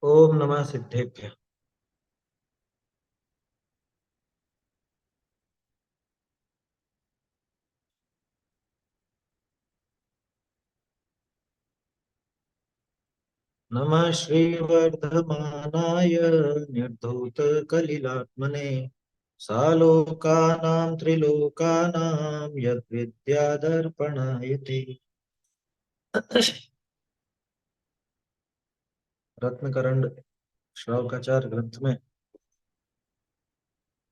ओम नमः सिद्धेभ्य। नमः श्रीवर्धमानाय निर्धूत कलिलात्मने सालोकानां त्रिलोकानां यद्विद्यादर्पणायते। रत्नकरंड श्रावकाचार ग्रंथ में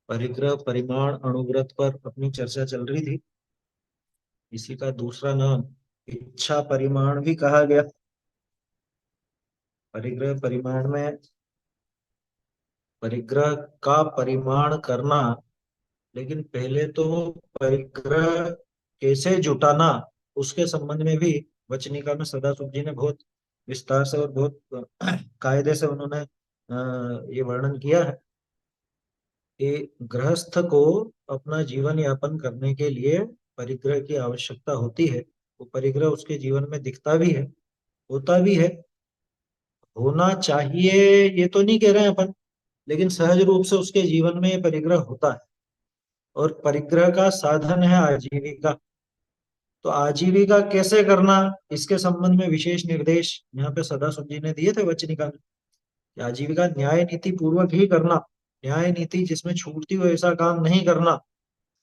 परिग्रह परिमाण अणुव्रत पर अपनी चर्चा चल रही थी। इसी का दूसरा नाम इच्छा परिमाण भी कहा गया। परिग्रह परिमाण में परिग्रह का परिमाण करना, लेकिन पहले तो परिग्रह कैसे जुटाना उसके संबंध में भी वचनिका में सदाशिव जी ने बहुत विस्तार से और बहुत कायदे से उन्होंने ये वर्णन किया है कि गृहस्थ को अपना जीवन यापन करने के लिए परिग्रह की आवश्यकता होती है। वो परिग्रह उसके जीवन में दिखता भी है, होता भी है, होना चाहिए, ये तो नहीं कह रहे हैं अपन, लेकिन सहज रूप से उसके जीवन में ये परिग्रह होता है। और परिग्रह का साधन है आजीविका। तो आजीविका कैसे करना, इसके संबंध में विशेष निर्देश यहाँ पे सदाशिव जी ने दिए थे वचनिका में कि आजीविका न्याय नीति पूर्वक ही करना। न्याय नीति जिसमें छूटती हो ऐसा काम नहीं करना।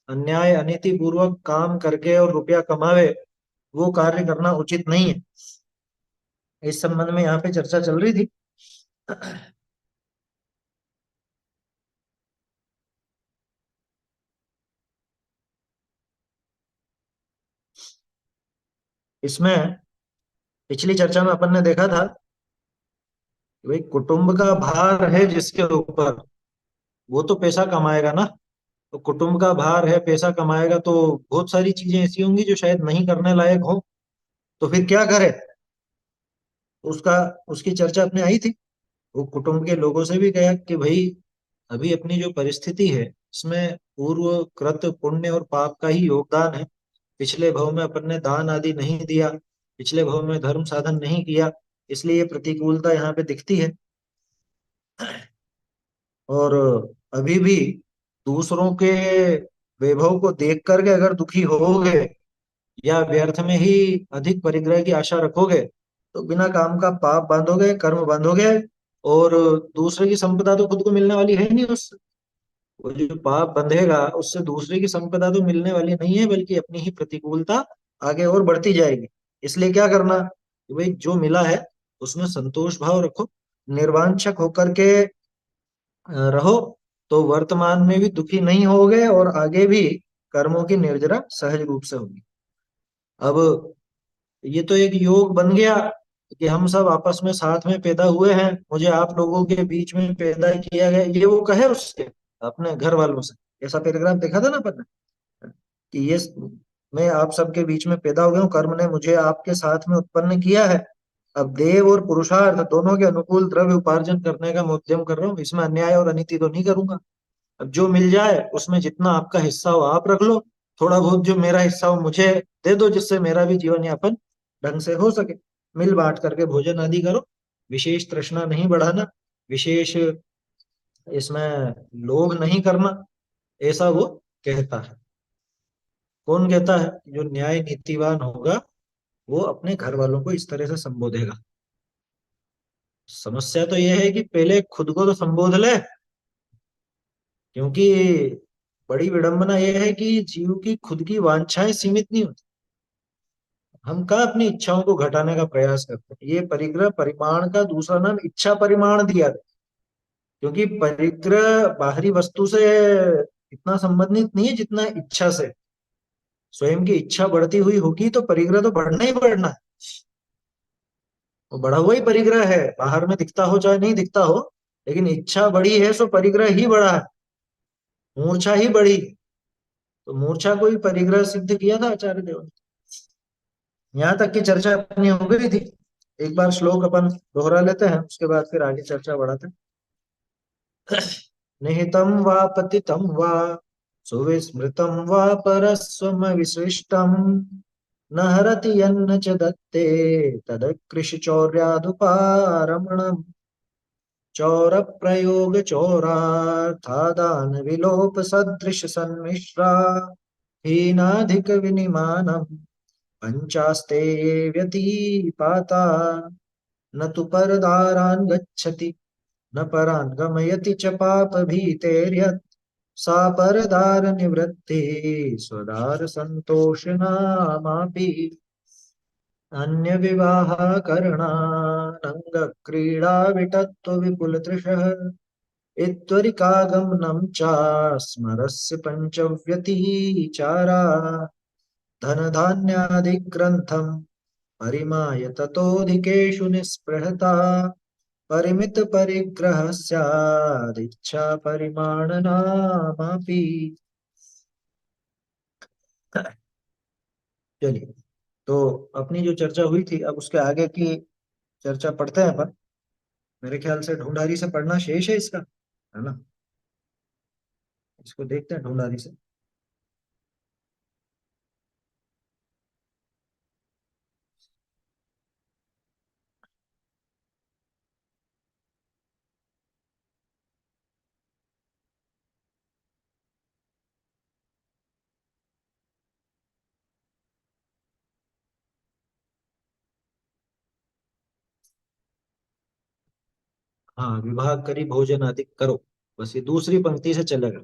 अन्याय अनीति पूर्वक काम करके और रुपया कमावे, वो कार्य करना उचित नहीं है। इस संबंध में यहाँ पे चर्चा चल रही थी। इसमें पिछली चर्चा में अपन ने देखा था कि भाई कुटुंब का भार है जिसके ऊपर, वो तो पैसा कमाएगा ना। तो कुटुंब का भार है, पैसा कमाएगा तो बहुत सारी चीजें ऐसी होंगी जो शायद नहीं करने लायक हो, तो फिर क्या करे। उसका उसकी चर्चा अपने आई थी। वो कुटुंब के लोगों से भी कहा कि भाई अभी अपनी जो परिस्थिति है इसमें पूर्व कृत पुण्य और पाप का ही योगदान है। पिछले भव में अपन ने दान आदि नहीं दिया, पिछले भव में धर्म साधन नहीं किया, इसलिए ये प्रतिकूलता यहाँ पे दिखती है। और अभी भी दूसरों के वैभव को देख करके अगर दुखी होगे या व्यर्थ में ही अधिक परिग्रह की आशा रखोगे तो बिना काम का पाप बांधोगे, कर्म बांधोगे। और दूसरे की संपदा तो खुद को मिलने वाली है नहीं उससे। वो जो पाप बंधेगा उससे दूसरे की संपदा तो मिलने वाली नहीं है, बल्कि अपनी ही प्रतिकूलता आगे और बढ़ती जाएगी। इसलिए क्या करना कि भाई जो मिला है उसमें संतोष भाव रखो, निर्वांछक होकर के रहो, तो वर्तमान में भी दुखी नहीं होगे और आगे भी कर्मों की निर्जरा सहज रूप से होगी। अब ये तो एक योग बन गया कि हम सब आपस में साथ में पैदा हुए हैं, मुझे आप लोगों के बीच में पैदा किया गया, ये वो कहे उसके अपने घर वालों से। ऐसा पैराग्राफ देखा था ना अपन ने कि ये मैं आप सबके बीच में पैदा हो गया हूँ, कर्म ने मुझे आपके साथ में उत्पन्न किया है। अब देव और पुरुषार्थ दोनों के अनुकूल द्रव्य उपार्जन करने का मैं उद्यम कर रहा हूँ, इसमें अन्याय और अनिति तो नहीं करूंगा। अब जो मिल जाए उसमें जितना आपका हिस्सा हो आप रख लो, थोड़ा बहुत जो मेरा हिस्सा हो मुझे दे दो, जिससे मेरा भी जीवन यापन ढंग से हो सके। मिल बांट करके भोजन आदि करो, विशेष तृष्णा नहीं बढ़ाना, विशेष इसमें लोभ नहीं करना, ऐसा वो कहता है। कौन कहता है? जो न्याय नीतिवान होगा वो अपने घर वालों को इस तरह से संबोधेगा। समस्या तो यह है कि पहले खुद को तो संबोध ले, क्योंकि बड़ी विडंबना यह है कि जीव की खुद की वांछाएं सीमित नहीं होती। हम कहाँ अपनी इच्छाओं को घटाने का प्रयास करते हैं। ये परिग्रह परिमाण का दूसरा नाम इच्छा परिमाण दिया गया, क्योंकि परिग्रह बाहरी वस्तु से इतना संबंधित नहीं है जितना इच्छा से। स्वयं की इच्छा बढ़ती हुई होगी तो परिग्रह तो बढ़ना ही बढ़ना है। वो बढ़ा हुआ ही परिग्रह है, बाहर में दिखता हो चाहे नहीं दिखता हो, लेकिन इच्छा बढ़ी है सो परिग्रह ही बढ़ा है, मूर्छा ही बढ़ी। तो मूर्छा को ही परिग्रह सिद्ध किया था आचार्य देव ने। यहाँ तक की चर्चा अपनी हो गई थी। एक बार श्लोक अपन दोहरा लेते हैं, उसके बाद फिर आगे चर्चा बढ़ाते हैं। निहितं वा पतितं वा सुविस्मृतं वा परस्वम विसृष्टं न हरति यन्न च दत्ते तदकृषि चौर्यादुपारमणम्। चौर प्रयोग चौरार्थादान विलोप सदृश सन्मिश्रा हीनाधिक विनिमानम पंचास्ते व्यतीपाता न तु परदारान् गच्छति न परान् गमयति च पाप भीतेर्यत् सा परदार निवृत्ति स्वदार संतोषनामापि अन्य विवाह करणानंग क्रीडा विटत्व विपुल तृषः इत्वरिकागमनं च स्मरस्य पंचव्यतिचारा धन धान्यादिग्रन्थं परिमाय ततोऽधिकेषु निःस्पृहता परिमित परिग्रह स्यादिच्छा परिमाणनामापि। चलिए, तो अपनी जो चर्चा हुई थी, अब उसके आगे की चर्चा पढ़ते हैं अपन। मेरे ख्याल से ढूंढारी से पढ़ना शेष है इसका, है ना? इसको देखते हैं ढूंढारी से। हाँ, विभाग करी भोजन आदि करो, बस ये दूसरी पंक्ति से चलेगा।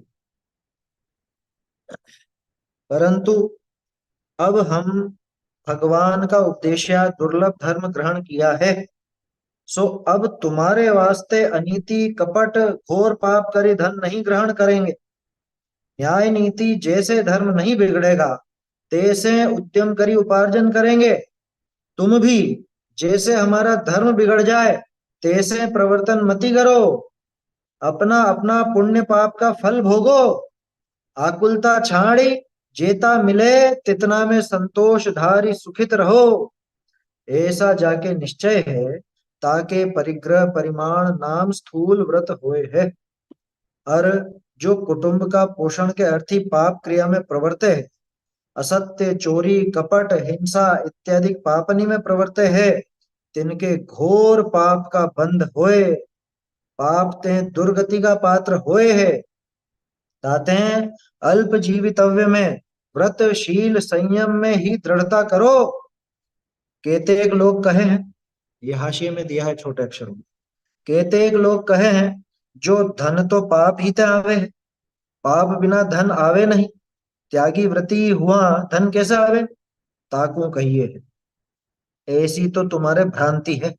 परंतु अब हम भगवान का उपदेश दुर्लभ धर्म ग्रहण किया है, सो अब तुम्हारे वास्ते अनीति कपट घोर पाप करी धन नहीं ग्रहण करेंगे। न्याय नीति जैसे धर्म नहीं बिगड़ेगा तैसे उद्यम करी उपार्जन करेंगे। तुम भी जैसे हमारा धर्म बिगड़ जाए तैसे प्रवर्तन मति करो। अपना अपना पुण्य पाप का फल भोगो। आकुलता छाड़ी जेता मिले तितना में संतोष धारी सुखित रहो। ऐसा जाके निश्चय है ताके परिग्रह परिमाण नाम स्थूल व्रत होए है। और जो कुटुंब का पोषण के अर्थी पाप क्रिया में प्रवर्ते है, असत्य चोरी कपट हिंसा इत्यादि पापनी में प्रवर्ते है, तिनके घोर पाप का बंध होए, पाप ते दुर्गति का पात्र होए है। ताते अल्प जीवितव्य में व्रत शील संयम में ही दृढ़ता करो। केतेक लोग कहे हैं, ये हाशिए में दिया है छोटे अक्षरों में, केतेक लोग कहे हैं जो धन तो पाप ही ते आवे है, पाप बिना धन आवे नहीं, त्यागी व्रती हुआ धन कैसे आवे। ताकू कहिए है, ऐसी तो तुम्हारे भ्रांति है,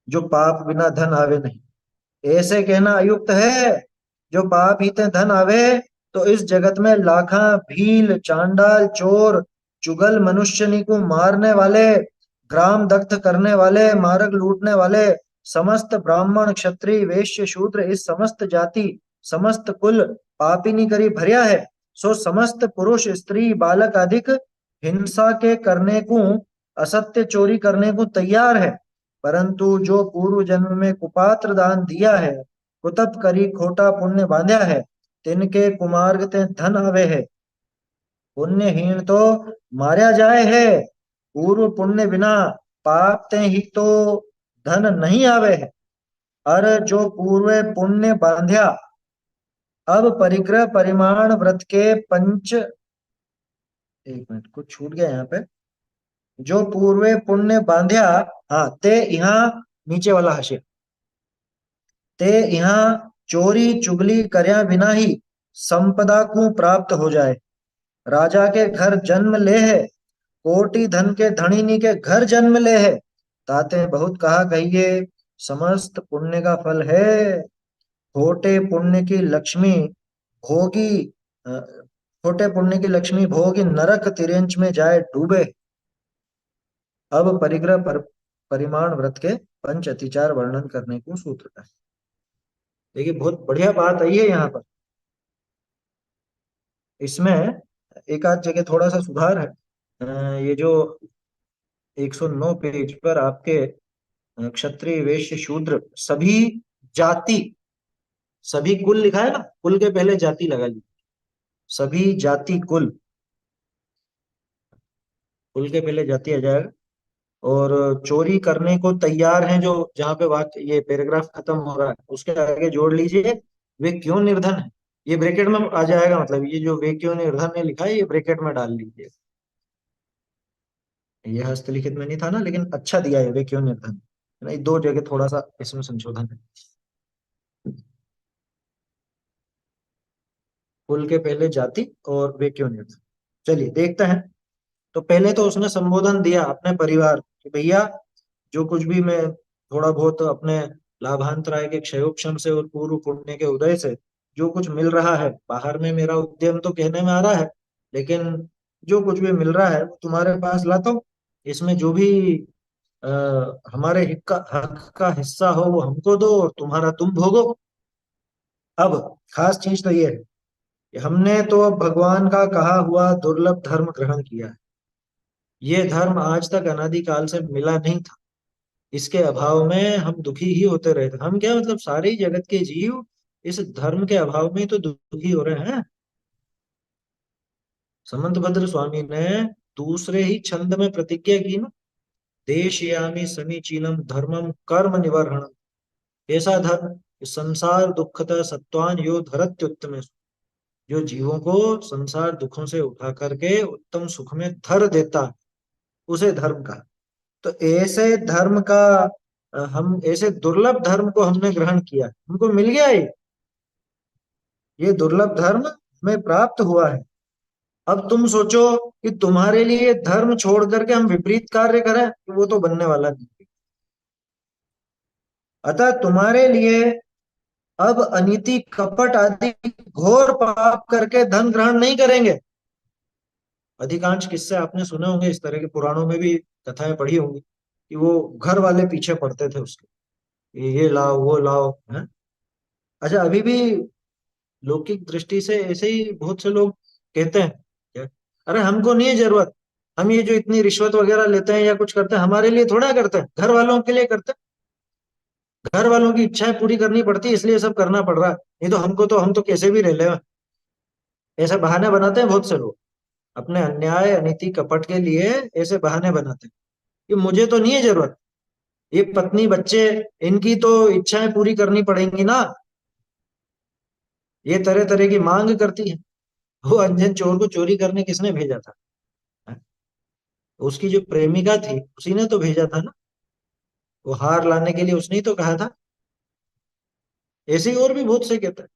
जो पाप बिना धन आवे नहीं, ऐसे कहना अयुक्त है। जो पाप हिते धन आवे तो इस जगत में लाखा भील चांडाल चोर चुगल मनुष्यनी को मारने वाले ग्राम दग्ध करने वाले मार्ग लूटने वाले समस्त ब्राह्मण क्षत्रिय वैश्य शूद्र इस समस्त जाति समस्त कुल पापिनी करी भरिया है। सो समस्त पुरुष स्त्री बालक अधिक हिंसा के करने को असत्य चोरी करने को तैयार है। परंतु जो पूर्व जन्म में कुपात्र दान दिया है कुतप करी खोटा पुण्य बांधा है, तिनके कुमार्ग ते धन आवे है। पुण्यहीन तो मारा जाए है, पूर्व पुण्य बिना पाप ते ही तो धन नहीं आवे है। और जो पूर्व पुण्य बांध्या अब परिग्रह परिमाण व्रत के पंच, एक मिनट कुछ छूट गया यहाँ पे, जो पूर्व पुण्य बांध्या, हाँ ते यहाँ नीचे वाला हाशिया, ते यहाँ चोरी चुगली कर्या बिना ही संपदा को प्राप्त हो जाए। राजा के घर जन्म ले है, कोटि धन के धनिनी के घर जन्म ले है। ताते बहुत कहा कहिए, समस्त पुण्य का फल है। खोटे पुण्य की लक्ष्मी भोगी खोटे पुण्य की लक्ष्मी भोगी नरक तिरंच में जाए डूबे। अब परिग्रह परिमाण व्रत के पंच अतिचार वर्णन करने को सूत्र है। देखिए, बहुत बढ़िया बात आई है यहाँ पर। इसमें एक आध जगह थोड़ा सा सुधार है। ये जो 109 पेज पर आपके क्षत्रिय वैश्य शूद्र सभी जाति सभी कुल लिखा है ना, कुल के पहले जाति लगा ली, सभी जाति कुल, कुल के पहले जाति आ जाएगा। और चोरी करने को तैयार हैं जो, जहां पे वाक्य ये पैराग्राफ खत्म हो रहा है उसके आगे जोड़ लीजिए, वे क्यों निर्धन है। ये ब्रैकेट में आ जाएगा, मतलब ये जो वे क्यों निर्धन है लिखा है ये ब्रैकेट में डाल लीजिए। ये हस्तलिखित में नहीं था ना, लेकिन अच्छा दिया है, वे क्यों निर्धन है ना, ये दो जगह थोड़ा सा इसमें संशोधन है। कुल के पहले जाति और वे क्यों निर्धन। चलिए देखते हैं। तो पहले तो उसने संबोधन दिया अपने परिवार कि भैया, जो कुछ भी मैं थोड़ा बहुत अपने लाभांतराय के क्षयोक्षम से और पूर्व पुण्य के उदय से जो कुछ मिल रहा है, बाहर में मेरा उद्यम तो कहने में आ रहा है, लेकिन जो कुछ भी मिल रहा है वो तुम्हारे पास लाता हूँ। इसमें जो भी आ, हमारे हक का हिस्सा हो वो हमको दो और तुम्हारा तुम भोगो। अब खास चीज तो ये है कि हमने तो अब भगवान का कहा हुआ दुर्लभ धर्म ग्रहण किया है। ये धर्म आज तक अनादिकाल से मिला नहीं था। इसके अभाव में हम दुखी ही होते रहे थे। हम क्या, मतलब सारे ही जगत के जीव इस धर्म के अभाव में ही तो दुखी हो रहे हैं। समंतभद्र स्वामी ने दूसरे ही छंद में प्रतिज्ञा की ना, देशयामि समीचीनम धर्मम कर्म निवर्हणम। ऐसा धर्म कि संसार दुखता सत्वान यो धरत्युत्तम, जो जीवों को संसार दुखों से उठा करके उत्तम सुख में धर देता है, उसे धर्म का। तो ऐसे धर्म का हम ऐसे दुर्लभ धर्म को हमने ग्रहण किया, हमको मिल गया ये दुर्लभ धर्म में प्राप्त हुआ है। अब तुम सोचो कि तुम्हारे लिए धर्म छोड़ करके हम विपरीत कार्य करें, तो वो तो बनने वाला नहीं। अतः तुम्हारे लिए अब अनीति कपट आदि घोर पाप करके धन ग्रहण नहीं करेंगे। अधिकांश किस्से आपने सुने होंगे, इस तरह के पुराणों में भी कथाएं पढ़ी होंगी कि वो घर वाले पीछे पड़ते थे उसके, ये लाओ वो लाओ है। अच्छा, अभी भी लौकिक दृष्टि से ऐसे ही बहुत से लोग कहते हैं क्या, अरे हमको नहीं है जरूरत, हम ये जो इतनी रिश्वत वगैरह लेते हैं या कुछ करते हैं हमारे लिए थोड़ा करते हैं, घर वालों के लिए करते हैं, घर वालों की इच्छाएं पूरी करनी पड़ती है इसलिए सब करना पड़ रहा है, नहीं तो हमको तो, हम तो कैसे भी रह ले। ऐसे बहाने बनाते हैं बहुत से लोग, अपने अन्याय अनीति कपट के लिए ऐसे बहाने बनाते हैं कि मुझे तो नहीं है जरूरत, ये पत्नी बच्चे इनकी तो इच्छाएं पूरी करनी पड़ेंगी ना, ये तरह तरह की मांग करती है। वो अंजन चोर को चोरी करने किसने भेजा था? उसकी जो प्रेमिका थी उसी ने तो भेजा था ना, वो हार लाने के लिए उसने ही तो कहा था। ऐसे ही और भी बहुत से कहते हैं।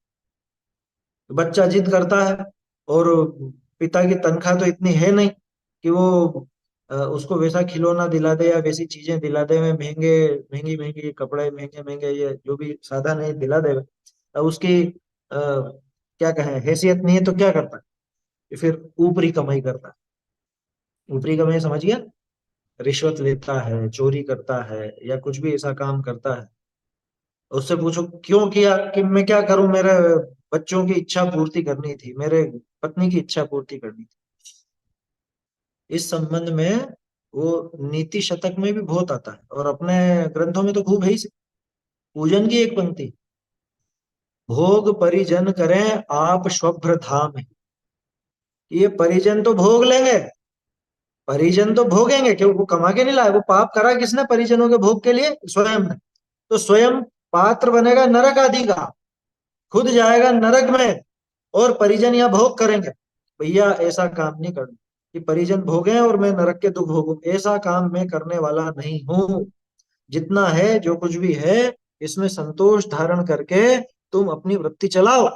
बच्चा जिद करता है और पिता की तनख्वाह तो इतनी है नहीं कि वो उसको वैसा खिलौना दिला दे या वैसी चीजें दिला दे, में महंगे महंगी महंगी कपड़े, महंगे महंगे ये जो भी साधन है दिला देगा। अब उसकी क्या कहें, हैसियत नहीं है तो क्या करता है, फिर ऊपरी कमाई करता है। ऊपरी कमाई समझ गया, रिश्वत लेता है, चोरी करता है या कुछ भी ऐसा काम करता है। उससे पूछो क्यों किया, कि मैं क्या करूं, मेरे बच्चों की इच्छा पूर्ति करनी थी, मेरे पत्नी की इच्छा पूर्ति करनी थी। इस संबंध में वो नीति शतक में भी बहुत आता है और अपने ग्रंथों में तो खूब है ही। पूजन की एक पंक्ति, भोग परिजन करें आप शुभ्र धाम है। ये परिजन तो भोग लेंगे, परिजन तो भोगेंगे, क्यों, वो कमा के नहीं लाए, वो पाप करा किसने परिजनों के भोग के लिए, स्वयं ने। तो स्वयं पात्र बनेगा नरक आदि का, खुद जाएगा नरक में, और परिजन यहाँ भोग करेंगे। भैया ऐसा काम नहीं करना कि परिजन भोगे और मैं नरक के दुख भोगूं, ऐसा काम मैं करने वाला नहीं हूं। जितना है जो कुछ भी है इसमें संतोष धारण करके तुम अपनी वृत्ति चलाओ।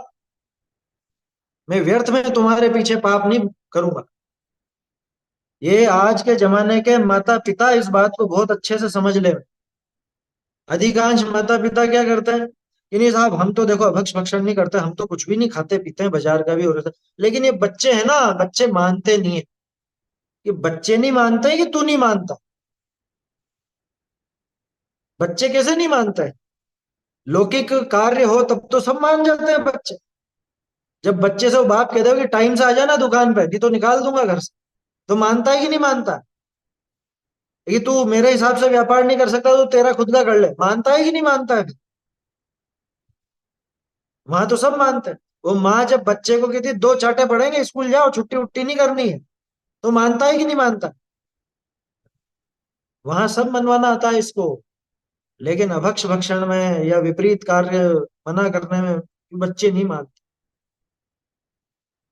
मैं व्यर्थ में तुम्हारे पीछे पाप नहीं करूंगा। ये आज के जमाने के माता पिता इस बात को बहुत अच्छे से समझ ले। अधिकांश माता पिता क्या करते हैं कि नहीं साहब, हम तो देखो अभक्ष भक्षण नहीं करते, हम तो कुछ भी नहीं खाते पीते हैं, बाजार का भी हो रहा था। लेकिन ये बच्चे हैं ना, बच्चे मानते नहीं है। ये बच्चे नहीं मानते कि तू नहीं मानता। बच्चे कैसे नहीं मानते हैं? लौकिक कार्य हो तब तो सब मान जाते हैं बच्चे। जब बच्चे से वो बाप कहते हो कि टाइम से आ जाना दुकान पे, नहीं तो निकाल दूंगा घर से, तो मानता है कि नहीं मानता? कि तू मेरे हिसाब से व्यापार नहीं कर सकता तो तेरा खुद का कर ले, मानता है कि नहीं मानता है? वहां तो सब मानते हैं। वो माँ जब बच्चे को कहती है, दो चांटे पड़ेंगे स्कूल जाओ, छुट्टी उट्टी नहीं करनी है, तो मानता है कि नहीं मानता? वहां सब मनवाना आता है इसको। लेकिन अभक्ष भक्षण में या विपरीत कार्य मना करने में बच्चे नहीं मानते।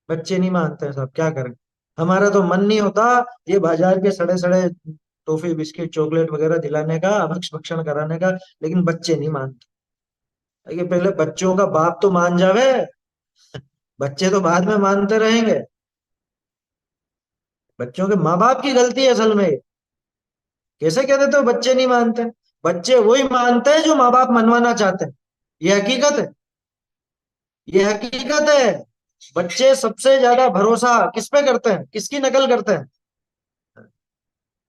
बच्चे नहीं मानते हैं साहब, क्या करें। हमारा तो मन नहीं होता ये बाजार के सड़े सड़े टॉफी बिस्किट चॉकलेट वगैरह दिलाने का, अभक्ष भक्षण कराने का, लेकिन बच्चे नहीं मानते। ये पहले बच्चों का बाप तो मान जावे, बच्चे तो बाद में मानते रहेंगे। बच्चों के माँ बाप की गलती है असल में। कैसे कह देते हो बच्चे नहीं मानते? बच्चे वही मानते हैं जो माँ बाप मनवाना चाहते हैं। ये हकीकत है। ये हकीकत है। बच्चे सबसे ज्यादा भरोसा किस पे करते हैं, किसकी नकल करते हैं?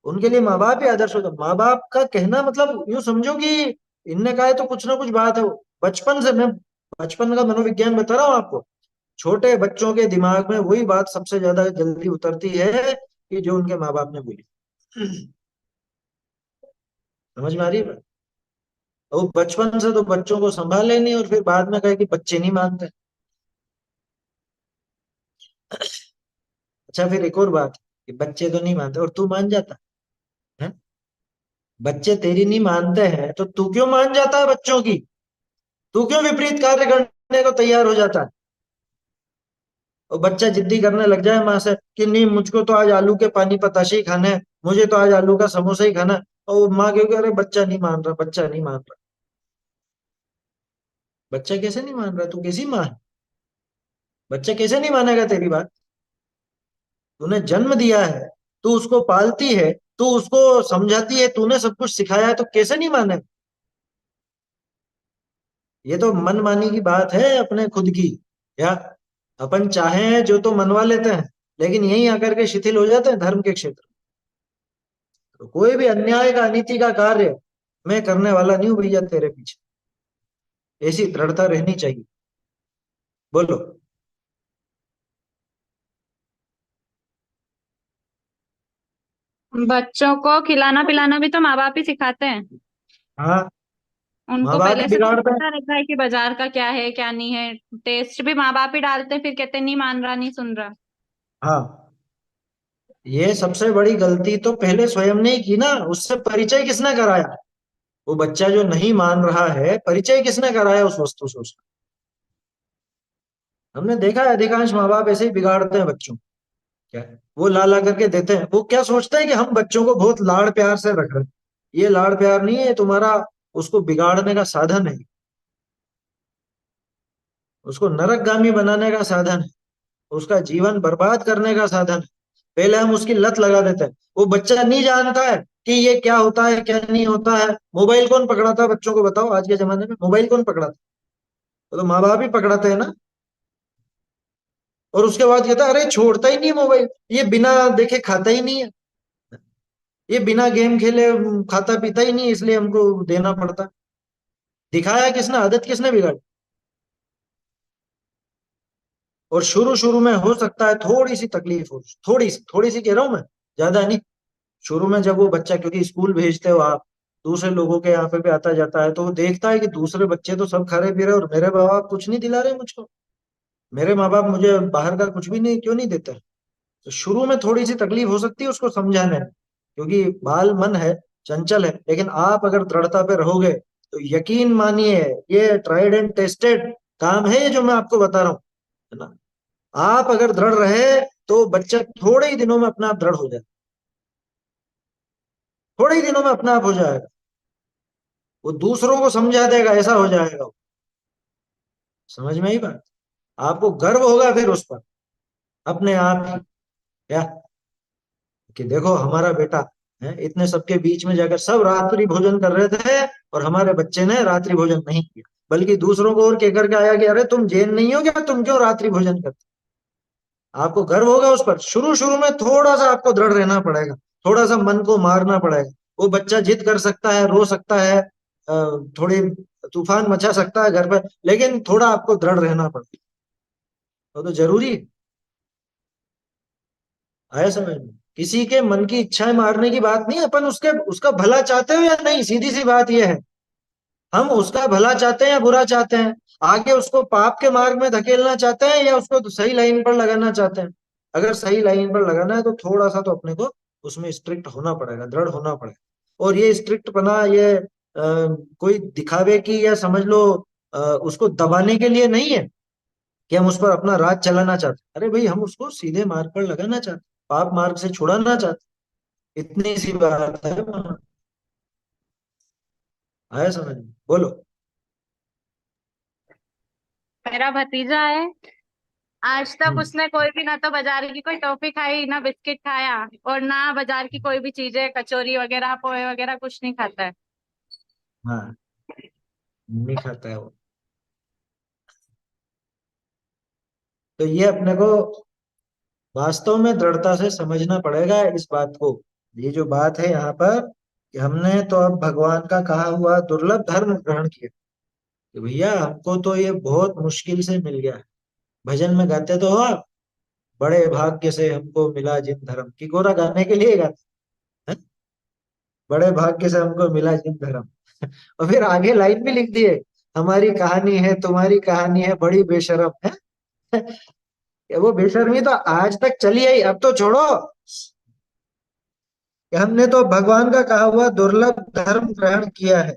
उनके लिए माँ बाप ही आदर्श होता है। माँ बाप का कहना मतलब यूं समझो कि इनने कहा है तो कुछ ना कुछ बात है। बचपन से मैं बचपन का मनोविज्ञान बता रहा हूँ आपको। छोटे बच्चों के दिमाग में वही बात सबसे ज्यादा जल्दी उतरती है कि जो उनके माँ बाप ने बोली। समझ में आ रही है बात? और बचपन से तो बच्चों को संभाले नहीं और फिर बाद में कहे कि बच्चे नहीं मानते। अच्छा, फिर एक और बात कि बच्चे तो नहीं मानते और तू मान जाता है। बच्चे तेरी नहीं मानते हैं तो तू क्यों मान जाता है बच्चों की? तू क्यों विपरीत कार्य करने को तैयार हो जाता है? और बच्चा जिद्दी करने लग जाए माँ से कि नहीं मुझको तो आज आलू के पानी पताशे ही खाने हैं, मुझे तो आज आलू का समोसा ही खाना है। और माँ क्यों कह रहे बच्चा नहीं मान रहा, बच्चा नहीं मान रहा। बच्चा कैसे नहीं मान रहा? तू कैसी माँ है? बच्चा कैसे नहीं मानेगा तेरी बात? तूने जन्म दिया है, तू उसको पालती है, तू उसको समझाती है, तूने सब कुछ सिखाया है, तो कैसे नहीं माने? ये तो मनमानी की बात है अपने खुद की। या अपन चाहे जो तो मनवा लेते हैं, लेकिन यहीं आकर के शिथिल हो जाते हैं धर्म के क्षेत्र। तो कोई भी अन्याय का अनीति का कार्य मैं करने वाला नहीं हूं भैया तेरे पीछे। ऐसी दृढ़ता रहनी चाहिए। बोलो। बच्चों को खिलाना पिलाना भी तो माँ बाप ही सिखाते हैं। हाँ, माँ उनको बाप ही पहले से थोड़ी बिगाड़ते हैं। पता रहता है कि बाजार का क्या है क्या नहीं है। टेस्ट भी माँ बाप ही डालते हैं, फिर कहते हैं, नहीं मान रहा नहीं सुन रहा। हाँ, ये सबसे बड़ी गलती तो पहले स्वयं ने ही की ना। उससे परिचय किसने कराया? वो बच्चा जो नहीं मान रहा है, परिचय किसने कराया उस वस्तु से उसका? हमने देखा है अधिकांश माँ बाप ऐसे ही बिगाड़ते हैं बच्चों को। क्या है? वो ला ला करके देते हैं। वो क्या सोचते हैं कि हम बच्चों को बहुत लाड़ प्यार से रख रहे हैं। ये लाड़ प्यार नहीं है, तुम्हारा उसको बिगाड़ने का साधन है। उसको नरकगामी बनाने का साधन है। उसका जीवन बर्बाद करने का साधन है। पहले हम उसकी लत लगा देते हैं। वो बच्चा नहीं जानता है कि ये क्या होता है क्या नहीं होता है। मोबाइल कौन पकड़ाता है बच्चों को, बताओ? आज के जमाने में मोबाइल कौन पकड़ाता है? वो तो माँ बाप ही पकड़ाते हैं ना। और उसके बाद कहता है अरे छोड़ता ही नहीं मोबाइल, ये बिना देखे खाता ही नहीं है, ये बिना गेम खेले खाता पीता ही नहीं, इसलिए हमको देना पड़ता। दिखाया किसने? आदत किसने बिगाड़ी? और शुरू शुरू में हो सकता है थोड़ी सी तकलीफ हो, थोड़ी सी कह रहा हूं मैं, ज्यादा नहीं। शुरू में जब वो बच्चा, क्योंकि स्कूल भेजते हो आप, दूसरे लोगों के यहाँ पे आता जाता है, तो वो देखता है कि दूसरे बच्चे तो सब खा रहे पी रहे और मेरे माँ बाप कुछ नहीं दिला रहे मुझको। मेरे माँ बाप मुझे बाहर का कुछ भी नहीं क्यों नहीं देते? तो शुरू में थोड़ी सी तकलीफ हो सकती है उसको समझाने में, क्योंकि बाल मन है, चंचल है। लेकिन आप अगर दृढ़ता पे रहोगे तो यकीन मानिए, ये ट्राइड एंड टेस्टेड काम है ये जो मैं आपको बता रहा हूँ, है ना। आप अगर दृढ़ रहे तो बच्चा थोड़े ही दिनों में अपने आप दृढ़ हो जाए। थोड़े ही दिनों में अपने आप हो जाएगा। वो दूसरों को समझा देगा, ऐसा हो जाएगा वो। समझ में आई बात? आपको गर्व होगा फिर उस पर, अपने आप ही। क्या कि देखो हमारा बेटा है, इतने सबके बीच में जाकर सब रात्रि भोजन कर रहे थे और हमारे बच्चे ने रात्रि भोजन नहीं किया, बल्कि दूसरों को और कह करके आया कि अरे तुम जैन नहीं हो क्या, तुम क्यों रात्रि भोजन करते? आपको गर्व होगा उस पर। शुरू शुरू में थोड़ा सा आपको दृढ़ रहना पड़ेगा, थोड़ा सा मन को मारना पड़ेगा। वो बच्चा जिद कर सकता है, रो सकता है, थोड़ी तूफान मचा सकता है घर पे, लेकिन थोड़ा आपको दृढ़ रहना पड़ेगा। तो जरूरी है। आया समझ में? किसी के मन की इच्छाएं मारने की बात नहीं है। अपन उसके उसका भला चाहते हो या नहीं, सीधी सी बात यह है। हम उसका भला चाहते हैं या बुरा चाहते हैं? आगे उसको पाप के मार्ग में धकेलना चाहते हैं या उसको तो सही लाइन पर लगाना चाहते हैं? अगर सही लाइन पर लगाना है तो थोड़ा सा तो अपने को उसमें स्ट्रिक्ट होना पड़ेगा, दृढ़ होना पड़ेगा। और ये स्ट्रिक्ट पना, ये कोई दिखावे की, या समझ लो उसको दबाने के लिए नहीं है कि हम उस पर अपना राज चलाना चाहते। अरे भाई, हम उसको सीधे मार्ग पर लगाना चाहते, पाप मार्ग से छुड़ाना चाहते। इतनी सी बात है। आया समझ में? बोलो। मेरा भतीजा है, आज तक हम्म। उसने कोई भी, ना तो बाजार की कोई टॉफी खाई, ना बिस्किट खाया, और ना बाजार की कोई भी चीजें, कचौरी वगैरह, पोहे वगैरह, कुछ नहीं खाता है। हाँ, नहीं खाता है वो। तो ये अपने को वास्तव में दृढ़ता से समझना पड़ेगा इस बात को। ये जो बात है यहाँ पर, कि हमने तो अब भगवान का कहा हुआ दुर्लभ धर्म ग्रहण किया, कि भैया हमको तो ये बहुत मुश्किल से मिल गया है। भजन में गाते तो हो आप, बड़े भाग्य से हमको मिला जिन धर्म, की गोरा गाने के लिए गाते हैं, बड़े भाग्य से हमको मिला जिन धर्म। और फिर आगे लाइन भी लिख दिए, हमारी कहानी है तुम्हारी कहानी है बड़ी बेशरम है। वो बेशर्मी तो आज तक चली आई, अब तो छोड़ो। कि हमने तो भगवान का कहा हुआ दुर्लभ धर्म ग्रहण किया है,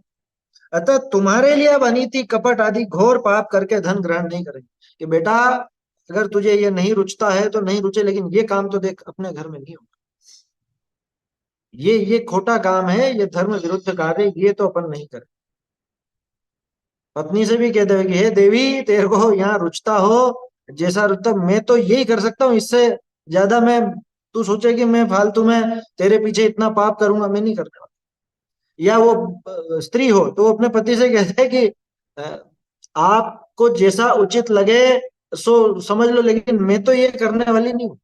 अतः तुम्हारे लिए अब अनीति कपट आदि घोर पाप करके धन ग्रहण नहीं करेंगे। कि बेटा, अगर तुझे ये नहीं रुचता है तो नहीं रुचे, लेकिन ये काम तो देख अपने घर में नहीं होगा। ये खोटा काम है, ये धर्म विरुद्ध कार्य, ये तो अपन नहीं करें। पत्नी से भी कहते हुए कि हे देवी, तेरे को यहाँ रुचता हो, जैसा रुचता, मैं तो यही कर सकता हूँ, इससे ज्यादा मैं, तू सोचे कि मैं फालतू में तेरे पीछे इतना पाप करूंगा, मैं नहीं करने वाला। या वो स्त्री हो तो वो अपने पति से कहते हैं कि अ, आपको जैसा उचित लगे सो समझ लो, लेकिन मैं तो ये करने वाली नहीं हूँ।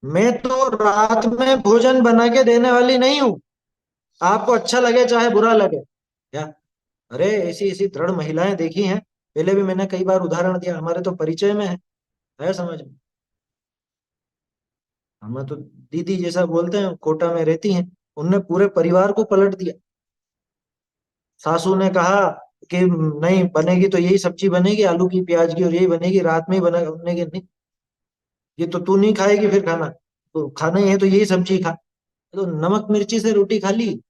मैं तो रात में भोजन बना के देने वाली नहीं हूँ, आपको अच्छा लगे चाहे बुरा लगे। क्या? अरे ऐसी ऐसी दृढ़ महिलाएं देखी हैं, पहले भी मैंने कई बार उदाहरण दिया, हमारे तो परिचय में है समझ में। हम तो दीदी जैसा बोलते हैं, कोटा में रहती हैं, उनने पूरे परिवार को पलट दिया। सासू ने कहा कि नहीं बनेगी तो यही सब्जी बनेगी, आलू की प्याज की, और यही बनेगी, रात में ही बनेगी नहीं, ये तो तू नहीं खाएगी फिर खाना, तो खाना ही है तो यही सब्जी खा। तो नमक मिर्ची से रोटी खा ली,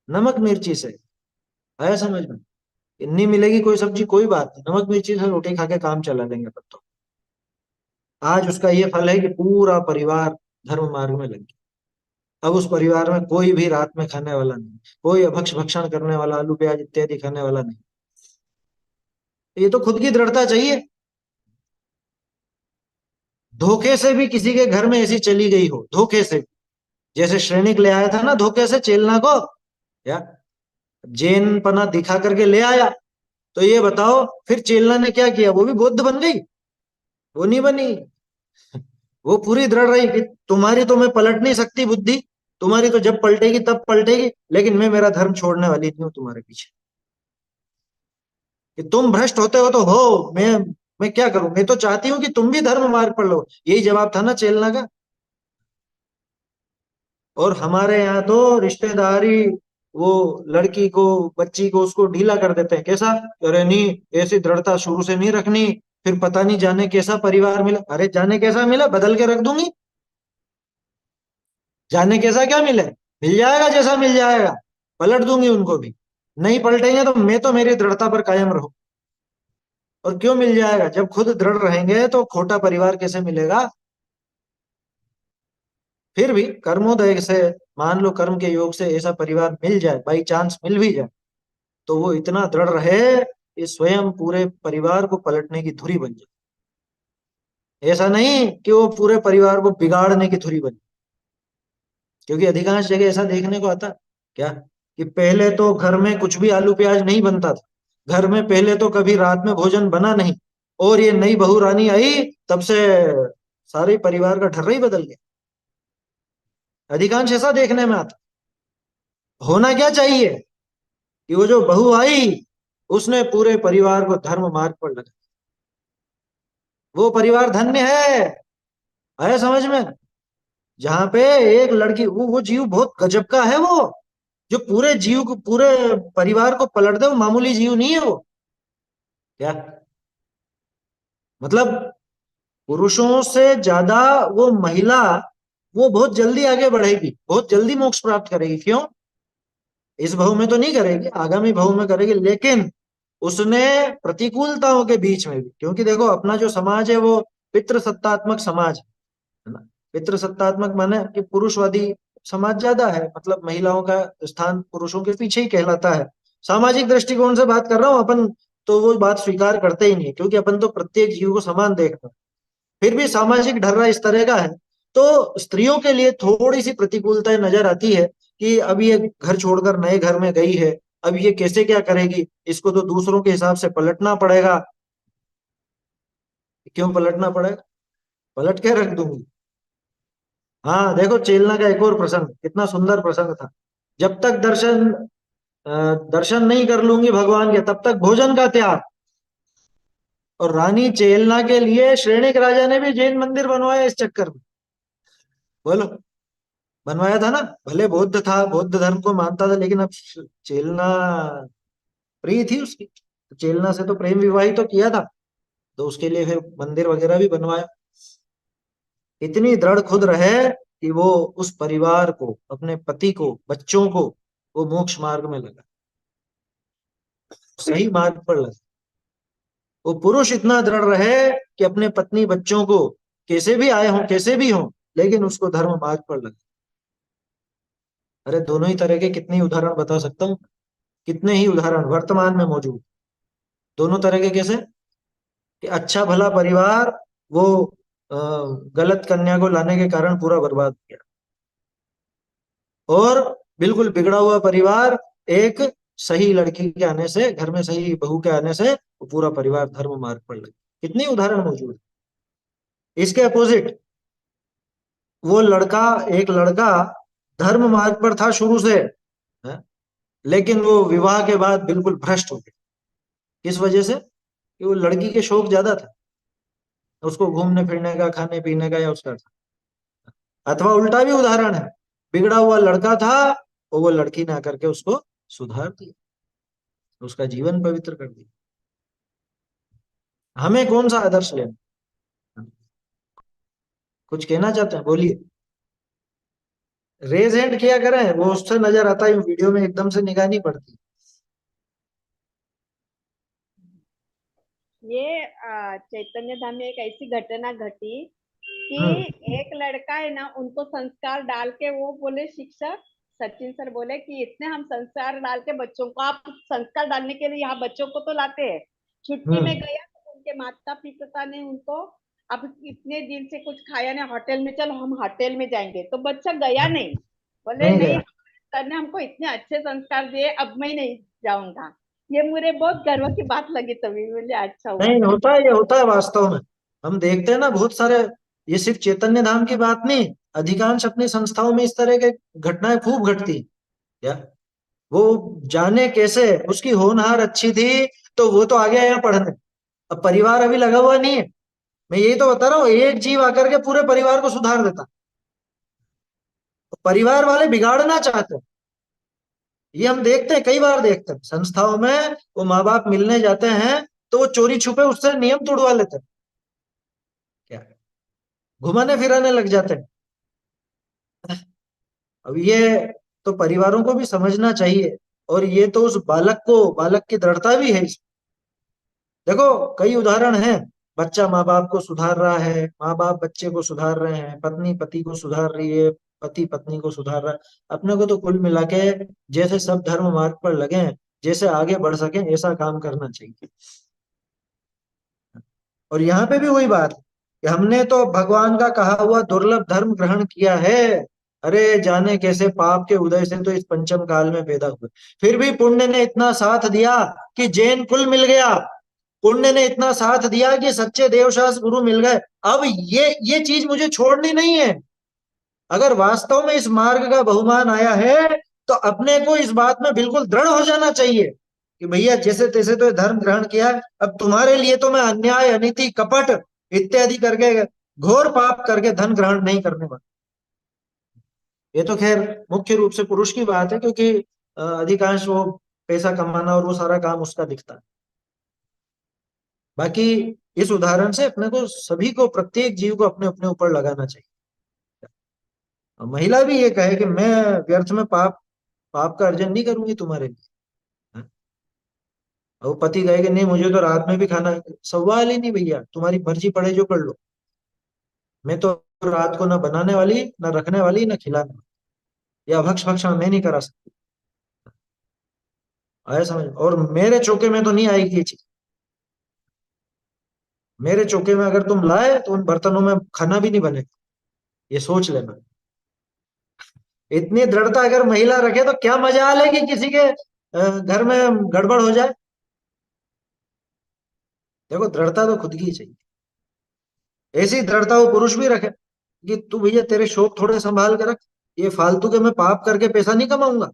नमक मिर्ची से। आया समझ में? नहीं मिलेगी कोई सब्जी, कोई बात नहीं, नमक मिर्ची से रोटी खा के काम चला लेंगे अपन तो। आज उसका ये फल है कि पूरा परिवार धर्म मार्ग में लग गया। अब उस परिवार में कोई भी रात में खाने वाला नहीं, कोई अभक्ष भक्षण करने वाला, आलू प्याज इत्यादि खाने वाला नहीं। ये तो खुद की दृढ़ता चाहिए। धोखे से भी किसी के घर में ऐसी चली गई हो, धोखे से, जैसे श्रेणिक ले आया था ना धोखे से चेलना को, या जैन पना दिखा करके ले आया। तो ये बताओ फिर चेलना ने क्या किया, वो भी बौद्ध बन गई? वो नहीं बनी। वो पूरी दृढ़ रही कि तुम्हारी तो मैं पलट नहीं सकती बुद्धि, तुम्हारी तो जब पलटेगी तब पलटेगी, लेकिन मैं मेरा धर्म छोड़ने वाली नहीं हूं तुम्हारे पीछे। कि तुम भ्रष्ट होते हो तो हो, मैं क्या करूं, मैं तो चाहती हूँ कि तुम भी धर्म मार्ग पर लो। यही जवाब था ना चेलना का। और हमारे यहाँ तो रिश्तेदारी, वो लड़की को, बच्ची को, उसको ढीला कर देते हैं। कैसा? अरे नहीं, ऐसी दृढ़ता शुरू से नहीं रखनी, फिर पता नहीं जाने कैसा परिवार मिला। अरे जाने कैसा मिला, बदल के रख दूंगी। जाने कैसा क्या मिले, मिल जाएगा जैसा मिल जाएगा, पलट दूंगी उनको भी। नहीं पलटेंगे तो मैं तो मेरी दृढ़ता पर कायम रहूं। और क्यों मिल जाएगा, जब खुद दृढ़ रहेंगे तो खोटा परिवार कैसे मिलेगा? फिर भी कर्मोदय से, मान लो कर्म के योग से ऐसा परिवार मिल जाए, बाई चांस मिल भी जाए, तो वो इतना दृढ़ रहे कि स्वयं पूरे परिवार को पलटने की धुरी बन जाए। ऐसा नहीं कि वो पूरे परिवार को बिगाड़ने की धुरी बन जाए। क्योंकि अधिकांश जगह ऐसा देखने को आता, क्या, कि पहले तो घर में कुछ भी आलू प्याज नहीं बनता था, घर में पहले तो कभी रात में भोजन बना नहीं, और ये नई बहू रानी आई तब से सारे परिवार का ढर्रा ही बदल गया। अधिकांश ऐसा देखने में आता। होना क्या चाहिए, कि वो जो बहू आई उसने पूरे परिवार को धर्म मार्ग पर लगा, वो परिवार धन्य है। आया समझ में? जहां पे एक लड़की, वो जीव बहुत गजब का है वो, जो पूरे जीव को, पूरे परिवार को पलट दे, वो मामूली जीव नहीं है वो। क्या मतलब, पुरुषों से ज्यादा वो महिला वो बहुत जल्दी आगे बढ़ेगी, बहुत जल्दी मोक्ष प्राप्त करेगी। क्यों? इस भव में तो नहीं करेगी, आगामी भव में करेगी, लेकिन उसने प्रतिकूलताओं के बीच में भी, क्योंकि देखो अपना जो समाज है वो पितृसत्तात्मक समाज है ना। पितृसत्तात्मक माने कि पुरुषवादी समाज ज्यादा है, मतलब महिलाओं का स्थान पुरुषों के पीछे ही कहलाता है। सामाजिक दृष्टिकोण से बात कर रहा हूं अपन, तो वो बात स्वीकार करते ही नहीं, क्योंकि अपन तो प्रत्येक जीव को समान देखते हैं। फिर भी सामाजिक ढर्रा इस तरह का है, तो स्त्रियों के लिए थोड़ी सी प्रतिकूलताएं नजर आती है कि अब ये घर छोड़कर नए घर में गई है, अब ये कैसे क्या करेगी, इसको तो दूसरों के हिसाब से पलटना पड़ेगा। क्यों पलटना पड़ेगा? पलट के रख दूंगी। हाँ देखो, चेलना का एक और प्रसंग, कितना सुंदर प्रसंग था। जब तक अ, दर्शन नहीं कर लूंगी भगवान के, तब तक भोजन का त्याग। और रानी चेलना के लिए श्रेणिक राजा ने भी जैन मंदिर बनवाया इस चक्कर में। बोलो, बनवाया था ना। भले बौद्ध था, बौद्ध धर्म को मानता था, लेकिन अब चेलना प्रिय थी उसकी, तो चेलना से तो प्रेम विवाह ही तो किया था, तो उसके लिए फिर मंदिर वगैरह भी बनवाया। इतनी दृढ़ खुद रहे कि वो उस परिवार को, अपने पति को, बच्चों को, वो मोक्ष मार्ग में लगा, सही मार्ग पर लगा। वो पुरुष इतना दृढ़ रहे कि अपने पत्नी बच्चों को, कैसे भी आए हों कैसे भी हों, लेकिन उसको धर्म मार्ग पर लगा। अरे दोनों ही तरह के कितने ही उदाहरण बता सकता हूँ, कितने ही उदाहरण वर्तमान में मौजूद। दोनों तरह के कैसे? कि अच्छा भला परिवार, वो अ, गलत कन्या को लाने के कारण पूरा बर्बाद हो गया। और बिल्कुल बिगड़ा हुआ परिवार, एक सही लड़की के आने से, घर में सही बहू के आने से वो पूरा परिवार धर्म मार्ग पर लगे। कितने उदाहरण मौजूद है। इसके अपोजिट, वो लड़का, एक लड़का धर्म मार्ग पर था शुरू से, है? लेकिन वो विवाह के बाद बिल्कुल भ्रष्ट हो गया। किस वजह से? कि वो लड़की के शौक ज्यादा था, उसको घूमने फिरने का, खाने पीने का, या उसका था। अथवा उल्टा भी उदाहरण है, बिगड़ा हुआ लड़का था, और वो लड़की ने आकर के उसको सुधार दिया, उसका जीवन पवित्र कर दिया। हमें कौन सा आदर्श लेना? कुछ कहना चाहते हैं, बोलिए। रेज हैंड किया करें, वो उससे नजर आता है, वीडियो में एकदम से निगाह नहीं पड़ती। ये चैतन्य धाम में एक ऐसी घटना घटी कि हम्म। एक लड़का है ना, उनको संस्कार डाल के, वो बोले शिक्षक सचिन सर बोले कि इतने हम संस्कार डाल के बच्चों को, आप संस्कार डालने के लिए यहाँ बच्चों को तो लाते हैं, छुट्टी में हम्म। गया तो उनके माता पिता ने उनको, अब इतने दिन से कुछ खाया नहीं, होटल में चलो हम होटल में जाएंगे, तो बच्चा गया नहीं, बोले नहीं नहीं गया। सर ने हमको इतने अच्छे संस्कार दिए, अब मैं नहीं जाऊंगा। ये मुझे बहुत गर्व की बात लगी, तभी बोले अच्छा हुआ। नहीं होता है, ये होता है वास्तव में। हम देखते हैं ना बहुत सारे, ये सिर्फ चैतन्य धाम की बात नहीं, अधिकांश अपनी संस्थाओं में इस तरह के घटनाएं खूब घटती हैं। या वो जाने कैसे, उसकी होनहार अच्छी थी, तो वो तो आ गया यहाँ पढ़ने, अब परिवार अभी लगा हुआ नहीं है। मैं यही तो बता रहा हूँ, एक जीव आकर के पूरे परिवार को सुधार देता, तो परिवार वाले बिगाड़ना चाहते हैं। ये हम देखते हैं, कई बार देखते हैं संस्थाओं में, वो माँ बाप मिलने जाते हैं, तो वो चोरी छुपे उससे नियम तोड़वा लेते हैं, क्या घुमाने फिराने लग जाते हैं। अब ये तो परिवारों को भी समझना चाहिए, और ये तो उस बालक को, बालक की दृढ़ता भी है इसमें। देखो कई उदाहरण हैं, बच्चा माँ बाप को सुधार रहा है, माँ बाप बच्चे को सुधार रहे हैं, पत्नी पति को सुधार रही है, पति पत्नी को सुधार रहा है। अपने को तो कुल मिला के, जैसे सब धर्म मार्ग पर लगे हैं, जैसे आगे बढ़ सके ऐसा काम करना चाहिए। और यहाँ पे भी वही बात है कि हमने तो भगवान का कहा हुआ दुर्लभ धर्म ग्रहण किया है। अरे जाने कैसे पाप के उदय से तो इस पंचम काल में पैदा हुए, फिर भी पुण्य ने इतना साथ दिया कि जैन कुल मिल गया। पुण्य ने इतना साथ दिया कि सच्चे देवशास्त्र गुरु मिल गए। अब ये चीज मुझे छोड़नी नहीं है। अगर वास्तव में इस मार्ग का बहुमान आया है, तो अपने को इस बात में बिल्कुल दृढ़ हो जाना चाहिए कि भैया जैसे तैसे तो ये धर्म ग्रहण किया है, अब तुम्हारे लिए तो मैं अन्याय अनीति कपट इत्यादि करके, घोर पाप करके धन ग्रहण नहीं करने वाला। ये तो खैर मुख्य रूप से पुरुष की बात है, क्योंकि अधिकांश वो पैसा कमाना और वो सारा काम उसका दिखता है। बाकी इस उदाहरण से अपने को, सभी को, प्रत्येक जीव को अपने अपने ऊपर लगाना चाहिए। महिला भी ये कहे कि मैं व्यर्थ में पाप पाप का अर्जन नहीं करूंगी तुम्हारे लिए। हाँ? और पति कहे कि नहीं मुझे तो रात में भी खाना है। सवाल ही नहीं भैया, तुम्हारी मर्जी पड़े जो कर लो। मैं तो रात को ना बनाने वाली ना रखने वाली ना खिलाने वाली, या भक्ष भक्षण मैं नहीं करा सकती। आया समझ? और मेरे चौके में तो नहीं आएगी ये चीज। मेरे चौके में अगर तुम लाए तो उन बर्तनों में खाना भी नहीं बनेगा, ये सोच लेना। इतनी दृढ़ता अगर महिला रखे तो क्या मजा लेगी किसी के घर में गड़बड़ हो जाए। देखो दृढ़ता तो खुद की ही चाहिए। ऐसी दृढ़ता वो पुरुष भी रखे कि तू भैया तेरे शौक थोड़े संभाल के रख, ये फालतू के मैं पाप करके पैसा नहीं कमाऊंगा।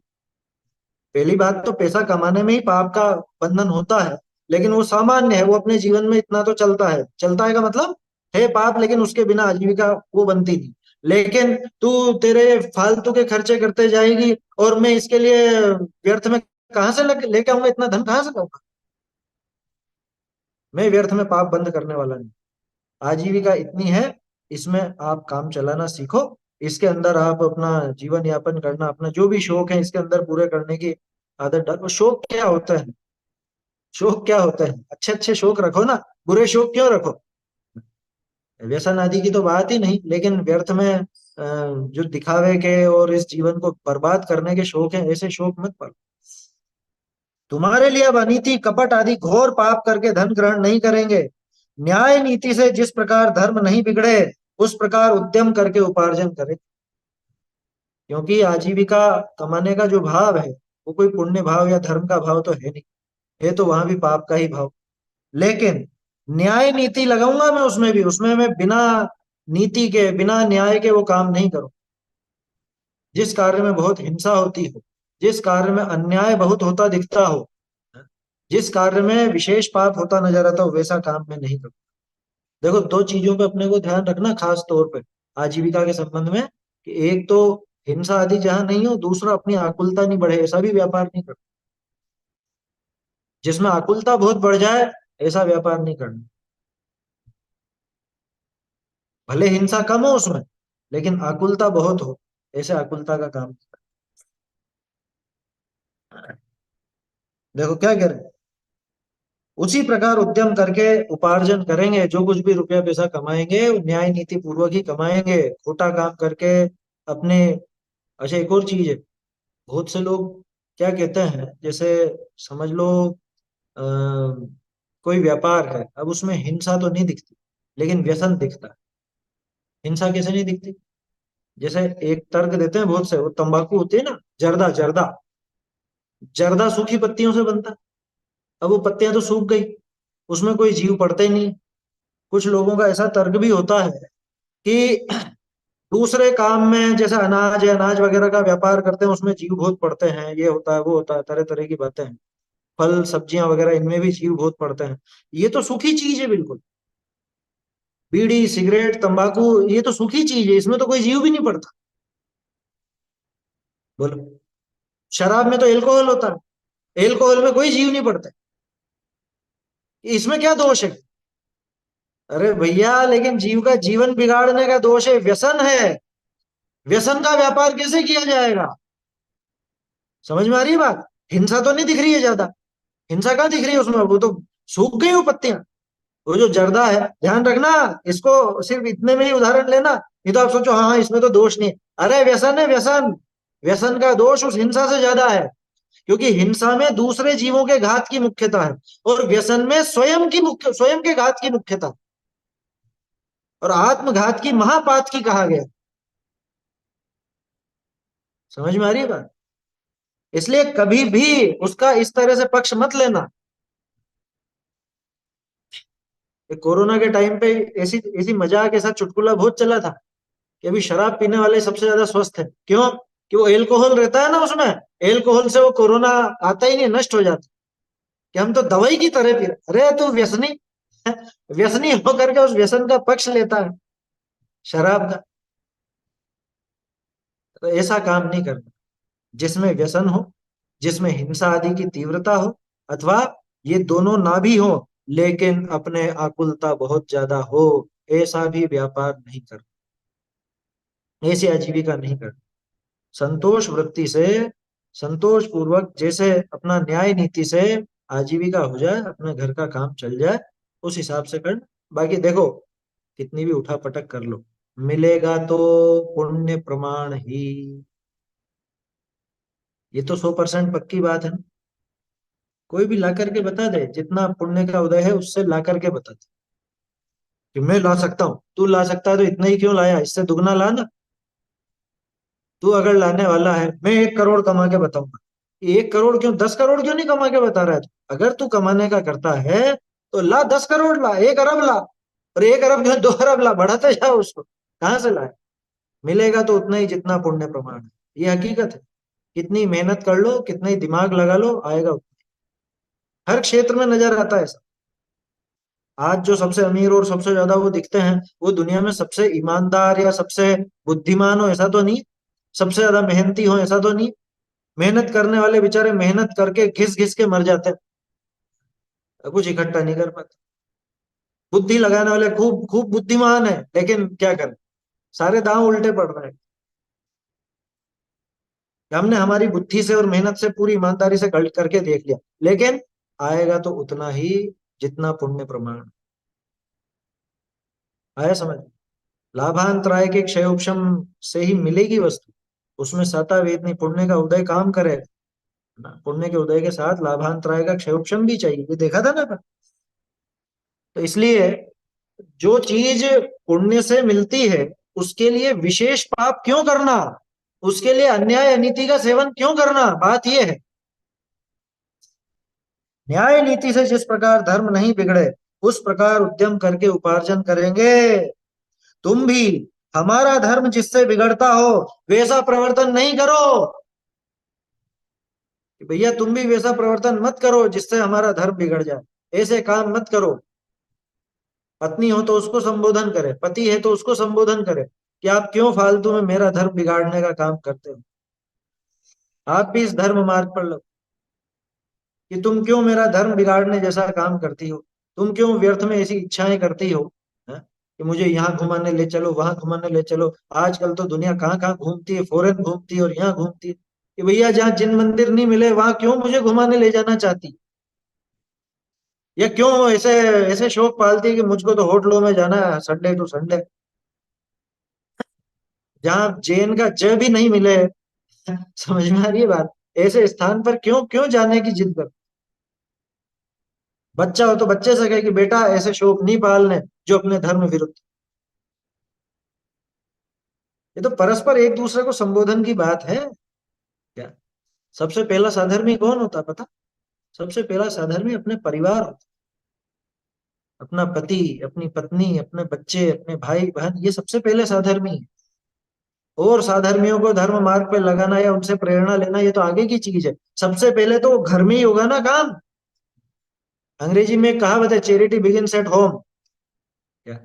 पहली बात तो पैसा कमाने में ही पाप का बंधन होता है, लेकिन वो सामान्य है, वो अपने जीवन में इतना तो चलता है। चलता है का मतलब है पाप, लेकिन उसके बिना आजीविका वो बनती नहीं। लेकिन तू तेरे फालतू के खर्चे करते जाएगी, और मैं इसके लिए व्यर्थ में कहाँ से लेके आऊंगा, इतना धन कहाँ से लाऊंगा। मैं व्यर्थ में पाप बंद करने वाला नहीं। आजीविका इतनी है, इसमें आप काम चलाना सीखो। इसके अंदर आप अपना जीवन यापन करना, अपना जो भी शौक है इसके अंदर पूरे करने की आदत डालो। शौक क्या होता है? शौक क्या होता है? अच्छे अच्छे शौक रखो ना, बुरे शौक क्यों रखो? व्यसन आदि की तो बात ही नहीं, लेकिन व्यर्थ में जो दिखावे के और इस जीवन को बर्बाद करने के शौक हैं, ऐसे शौक मत पालो। तुम्हारे लिए अब अनीति कपट आदि घोर पाप करके धन ग्रहण नहीं करेंगे। न्याय नीति से जिस प्रकार धर्म नहीं बिगड़े, उस प्रकार उद्यम करके उपार्जन करें। क्योंकि आजीविका कमाने का जो भाव है वो कोई पुण्य भाव या धर्म का भाव तो है नहीं, है तो वहां भी पाप का ही भाव। लेकिन न्याय नीति लगाऊंगा मैं उसमें भी, उसमें मैं बिना नीति के बिना न्याय के वो काम नहीं करूं। जिस कार्य में बहुत हिंसा होती हो, जिस कार्य में अन्याय बहुत होता दिखता हो, जिस कार्य में विशेष पाप होता नजर आता हो, वैसा काम मैं नहीं करूं। देखो दो चीजों पे अपने को ध्यान रखना खास तौर पे आजीविका के संबंध में, कि एक तो हिंसा आदि जहां नहीं हो, दूसरा अपनी आकुलता नहीं बढ़े, ऐसा भी व्यापार नहीं करना। जिसमें आकुलता बहुत बढ़ जाए ऐसा व्यापार नहीं करना। भले हिंसा कम हो उसमें, लेकिन आकुलता बहुत हो, ऐसे आकुलता का काम नहीं करना। देखो क्या कह रहे हैं, उसी प्रकार उद्यम करके उपार्जन करेंगे। जो कुछ भी रुपया पैसा कमाएंगे वो न्याय नीति पूर्वक ही कमाएंगे, खोटा काम करके अपने। अच्छा एक और चीज है, बहुत से लोग क्या कहते हैं, जैसे समझ लो अ, कोई व्यापार है, अब उसमें हिंसा तो नहीं दिखती लेकिन व्यसन दिखता है। हिंसा कैसे नहीं दिखती? जैसे एक तर्क देते हैं बहुत से, वो तंबाकू होती है ना, जर्दा जर्दा, जर्दा सूखी पत्तियों से बनता है। अब वो पत्तियां तो सूख गई, उसमें कोई जीव पड़ते ही नहीं। कुछ लोगों का ऐसा तर्क भी होता है कि दूसरे काम में जैसे अनाज या अनाज वगैरह का व्यापार करते हैं, उसमें जीव बहुत पड़ते हैं, ये होता है वो होता है, तरह तरह की बातें हैं। फल सब्जियां वगैरह इनमें भी जीव बहुत पड़ते हैं। ये तो सूखी चीज है बिल्कुल। बीड़ी सिगरेट तंबाकू ये तो सूखी चीज है, इसमें तो कोई जीव भी नहीं पड़ता। बोलो, शराब में तो एल्कोहल होता है, एल्कोहल में कोई जीव नहीं पड़ता। इसमें क्या दोष है? अरे भैया लेकिन जीव का जीवन बिगाड़ने का दोष है, व्यसन है। व्यसन का व्यापार कैसे किया जाएगा? समझ में आ रही है बात? हिंसा तो नहीं दिख रही है ज्यादा, हिंसा कहाँ दिख रही है उसमें, वो तो सूख गई वो पत्तियां। वो जो जर्दा है, ध्यान रखना, इसको सिर्फ इतने में ही उदाहरण लेना, नहीं तो आप सोचो हाँ हाँ, इसमें तो दोष नहीं है। अरे व्यसन है व्यसन, व्यसन का दोष उस हिंसा से ज्यादा है। क्योंकि हिंसा में दूसरे जीवों के घात की मुख्यता है, और व्यसन में स्वयं के घात की मुख्यता, और आत्मघात की महापात की कहा गया। समझ में आ रही है बात? इसलिए कभी भी उसका इस तरह से पक्ष मत लेना। ये कोरोना के टाइम पे ऐसी ऐसी मजाक ऐसा चुटकुला बहुत चला था कि अभी शराब पीने वाले सबसे ज्यादा स्वस्थ है। क्यों? कि वो एल्कोहल रहता है ना उसमें, एल्कोहल से वो कोरोना आता ही नहीं, नष्ट हो जाता। कि हम तो दवाई की तरह पी रहे। अरे तू व्यसनी व्यसनी होकर के उस व्यसन का पक्ष लेता है, शराब का। तो ऐसा काम नहीं करना जिसमें व्यसन हो, जिसमें हिंसा आदि की तीव्रता हो, अथवा ये दोनों ना भी हो लेकिन अपने आकुलता बहुत ज्यादा हो, ऐसा भी व्यापार नहीं करना। ऐसी आजीविका नहीं करनी। संतोष वृत्ति से, संतोष पूर्वक, जैसे अपना न्याय नीति से आजीविका हो जाए, अपने घर का काम चल जाए, उस हिसाब से कर। बाकी देखो, कितनी भी उठा पटक कर लो, मिलेगा तो पुण्य प्रमाण ही। ये तो 100% पक्की बात है ना। कोई भी ला करके बता दे, जितना पुण्य का उदय है उससे ला करके बता दे कि मैं ला सकता हूँ। तू ला सकता है तो इतना ही क्यों लाया, इससे दुगना ला ना। तू अगर लाने वाला है, मैं 1 करोड़ कमा के बताऊंगा। 1 करोड़ क्यों, 10 करोड़ क्यों नहीं कमा के बता रहा है तू? अगर तू कमाने का करता है तो ला, 10 करोड़ ला, 1 अरब ला। और 1 अरब क्यों, 2 अरब ला, बढ़ाते जाओ उसको। कहाँ से लाए? मिलेगा तो उतना ही जितना पुण्य प्रमाण है। ये हकीकत है। कितनी मेहनत कर लो, कितना ही दिमाग लगा लो, आएगा उतना। हर क्षेत्र में नजर आता है ऐसा। आज जो सबसे अमीर और सबसे ज्यादा वो दिखते हैं, वो दुनिया में सबसे ईमानदार या सबसे बुद्धिमान हो ऐसा तो नहीं, सबसे ज्यादा मेहनती हो ऐसा तो नहीं। मेहनत करने वाले बेचारे मेहनत करके घिस घिस के मर जाते हैं, कुछ इकट्ठा नहीं कर पाते। बुद्धि लगाने वाले खूब खूब बुद्धिमान है, लेकिन क्या करें, सारे दांव उल्टे पड़ रहे हैं। हमने हमारी बुद्धि से और मेहनत से पूरी ईमानदारी से गलत करके देख लिया, लेकिन आएगा तो उतना ही जितना पुण्य प्रमाण। आया समझ? लाभांतराय के क्षयोपशम से ही मिलेगी वस्तु। उसमें साता वेदनी पुण्य का उदय काम करे ना, पुण्य के उदय के साथ लाभांतराय का क्षयोपशम भी चाहिए, ये देखा था ना अपन। तो इसलिए जो चीज पुण्य से मिलती है, उसके लिए विशेष पाप क्यों करना, उसके लिए अन्याय अनीति का सेवन क्यों करना? बात यह है, न्याय नीति से जिस प्रकार धर्म नहीं बिगड़े, उस प्रकार उद्यम करके उपार्जन करेंगे। तुम भी हमारा धर्म जिससे बिगड़ता हो वैसा प्रवर्तन नहीं करो। कि भैया तुम भी वैसा प्रवर्तन मत करो जिससे हमारा धर्म बिगड़ जाए, ऐसे काम मत करो। पत्नी हो तो उसको संबोधन करे, पति है तो उसको संबोधन करे कि आप क्यों फालतू में मेरा धर्म बिगाड़ने का काम करते हो। आप भी इस धर्म मार्ग पर लो कि तुम क्यों मेरा धर्म बिगाड़ने जैसा काम करती हो। तुम क्यों व्यर्थ में ऐसी इच्छाएं करती हो, है? कि मुझे यहाँ घुमाने ले चलो, वहां घुमाने ले चलो। आजकल तो दुनिया कहाँ कहाँ घूमती है, फॉरेन घूमती है और यहाँ घूमती है। कि भैया जहाँ जिन मंदिर नहीं मिले वहां क्यों मुझे घुमाने ले जाना चाहती, या क्यों ऐसे ऐसे शौक पालती है कि मुझको तो होटलों में जाना है संडे टू संडे, जहाँ जैन का जय भी नहीं मिले। समझ में आ रही है बात? ऐसे स्थान पर क्यों क्यों जाने की जिद कर। बच्चा हो तो बच्चे से कहे कि बेटा ऐसे शौक नहीं पालने जो अपने धर्म विरुद्ध। ये तो परस्पर एक दूसरे को संबोधन की बात है क्या? सबसे पहला साधर्मी कौन होता है पता? सबसे पहला साधर्मी अपने परिवार होता है। अपना पति, अपनी पत्नी, अपने बच्चे, अपने भाई बहन, ये सबसे पहले साधर्मी है। और साधर्मियों को धर्म मार्ग पे लगाना या उनसे प्रेरणा लेना ये तो आगे की चीज है। सबसे पहले तो घर में ही होगा ना काम। अंग्रेजी में एक कहावत है, चैरिटी बिगिंस एट होम। क्या?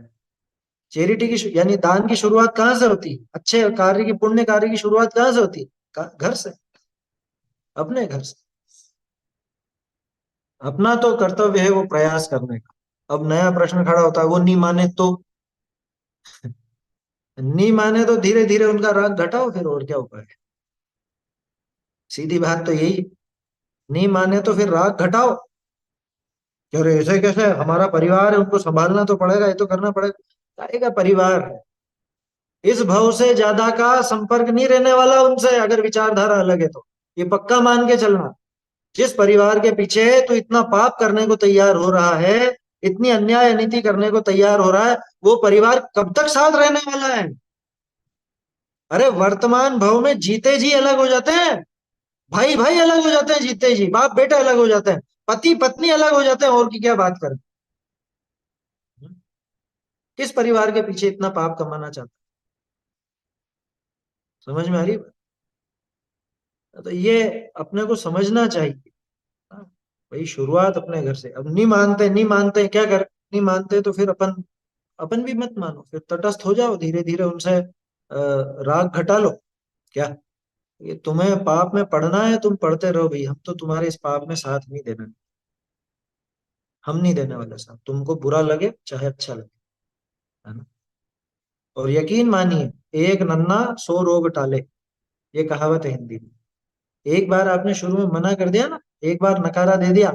चैरिटी की यानी दान की शुरुआत कहाँ से होती है? अच्छे कार्य की, पुण्य कार्य की शुरुआत कहाँ से होती है? घर से, अपने घर से। अपना तो कर्तव्य है वो प्रयास करने का। अब नया प्रश्न खड़ा होता है, वो नहीं माने तो? नहीं माने तो धीरे धीरे उनका राग घटाओ, फिर और क्या उपाय है? सीधी बात तो यही। नहीं माने तो फिर राग घटाओ कि अरे ऐसे कैसे, हमारा परिवार है, उनको संभालना तो पड़ेगा, ये तो करना पड़ेगा। आएगा परिवार है, इस भव से ज्यादा का संपर्क नहीं रहने वाला उनसे, अगर विचारधारा अलग है तो। ये पक्का मान के चलना। जिस परिवार के पीछे तू इतना पाप करने को तैयार हो रहा है, इतनी अन्याय अनीति करने को तैयार हो रहा है, वो परिवार कब तक साथ रहने वाला है? अरे वर्तमान भव में जीते जी अलग हो जाते हैं, भाई भाई अलग हो जाते हैं, जीते जी बाप बेटे अलग हो जाते हैं, पति पत्नी अलग हो जाते हैं, और की क्या बात करें। किस परिवार के पीछे इतना पाप कमाना चाहता है? समझ में आ रही है बात? तो ये अपने को समझना चाहिए। हाँ, भाई शुरुआत अपने घर से। अब नहीं मानते, नहीं मानते क्या कर, नहीं मानते तो फिर अपन, अपन भी मत मानो, फिर तटस्थ हो जाओ, धीरे धीरे उनसे राग घटा लो। क्या? ये तुम्हें पाप में पढ़ना है, तुम पढ़ते रहो भाई, हम तो तुम्हारे इस पाप में साथ नहीं देना। हम नहीं देने वाले साथ, तुमको बुरा लगे चाहे अच्छा लगे, है ना? और यकीन मानिए, एक नन्ना 100 रोग टाले, ये कहावत है हिंदी में। एक बार आपने शुरू में मना कर दिया ना, एक बार नकारा दे दिया,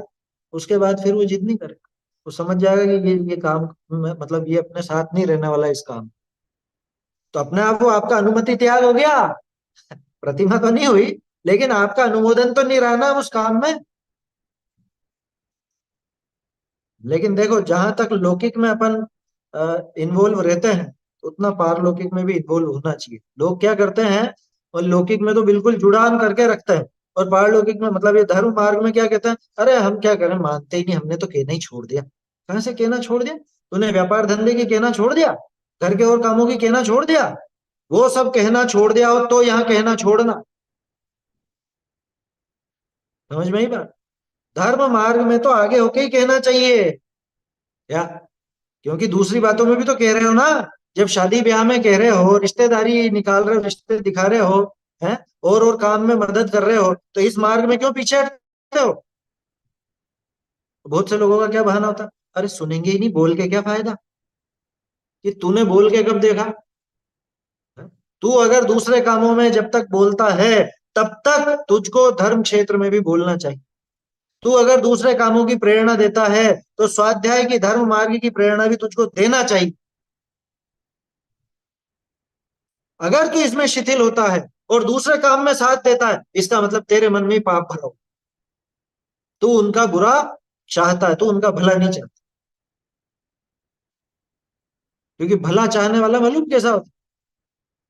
उसके बाद फिर वो जिद नहीं करेगा। वो समझ जाएगा कि ये काम मतलब ये अपने साथ नहीं रहने वाला इस काम। तो अपने आप वो आपका अनुमति त्याग हो गया, प्रतिमा तो नहीं हुई, लेकिन आपका अनुमोदन तो नहीं रहा ना उस काम में। लेकिन देखो, जहां तक लौकिक में अपन इन्वॉल्व रहते हैं, उतना पारलौकिक में भी इन्वॉल्व होना चाहिए। लोग क्या करते हैं, और लौकिक में तो बिल्कुल जुड़ान करके रखते हैं, और पारलौकिक में मतलब ये धर्म मार्ग में क्या कहते हैं, अरे हम क्या करें, मानते ही नहीं, हमने तो कहना ही छोड़ दिया। कहाँ से कहना छोड़ दिया? तूने व्यापार धंधे की कहना छोड़ दिया, घर के और कामों की कहना छोड़ दिया, वो सब कहना छोड़ दिया हो तो यहाँ कहना छोड़ना। समझ में ही बात? धर्म मार्ग में तो आगे होके ही कहना चाहिए, या क्योंकि दूसरी बातों में भी तो कह रहे हो ना। जब शादी ब्याह में कह रहे हो, रिश्तेदारी निकाल रहे हो, रिश्ते दिखा रहे हो, हैं, और काम में मदद कर रहे हो, तो इस मार्ग में क्यों पीछे हटते हो? बहुत से लोगों का क्या बहाना होता, अरे सुनेंगे ही नहीं, बोल के क्या फायदा, कि तूने बोल के कब देखा? हैं? तू अगर दूसरे कामों में जब तक बोलता है, तब तक तुझको धर्म क्षेत्र में भी बोलना चाहिए। तू अगर दूसरे कामों की प्रेरणा देता है, तो स्वाध्याय की, धर्म मार्ग की प्रेरणा भी तुझको देना चाहिए। अगर तू इसमें शिथिल होता है और दूसरे काम में साथ देता है, इसका मतलब तेरे मन में ही पाप भरा हो। तू उनका बुरा चाहता है, तू उनका भला नहीं चाहता। क्योंकि भला चाहने वाला मालूम कैसा होता है?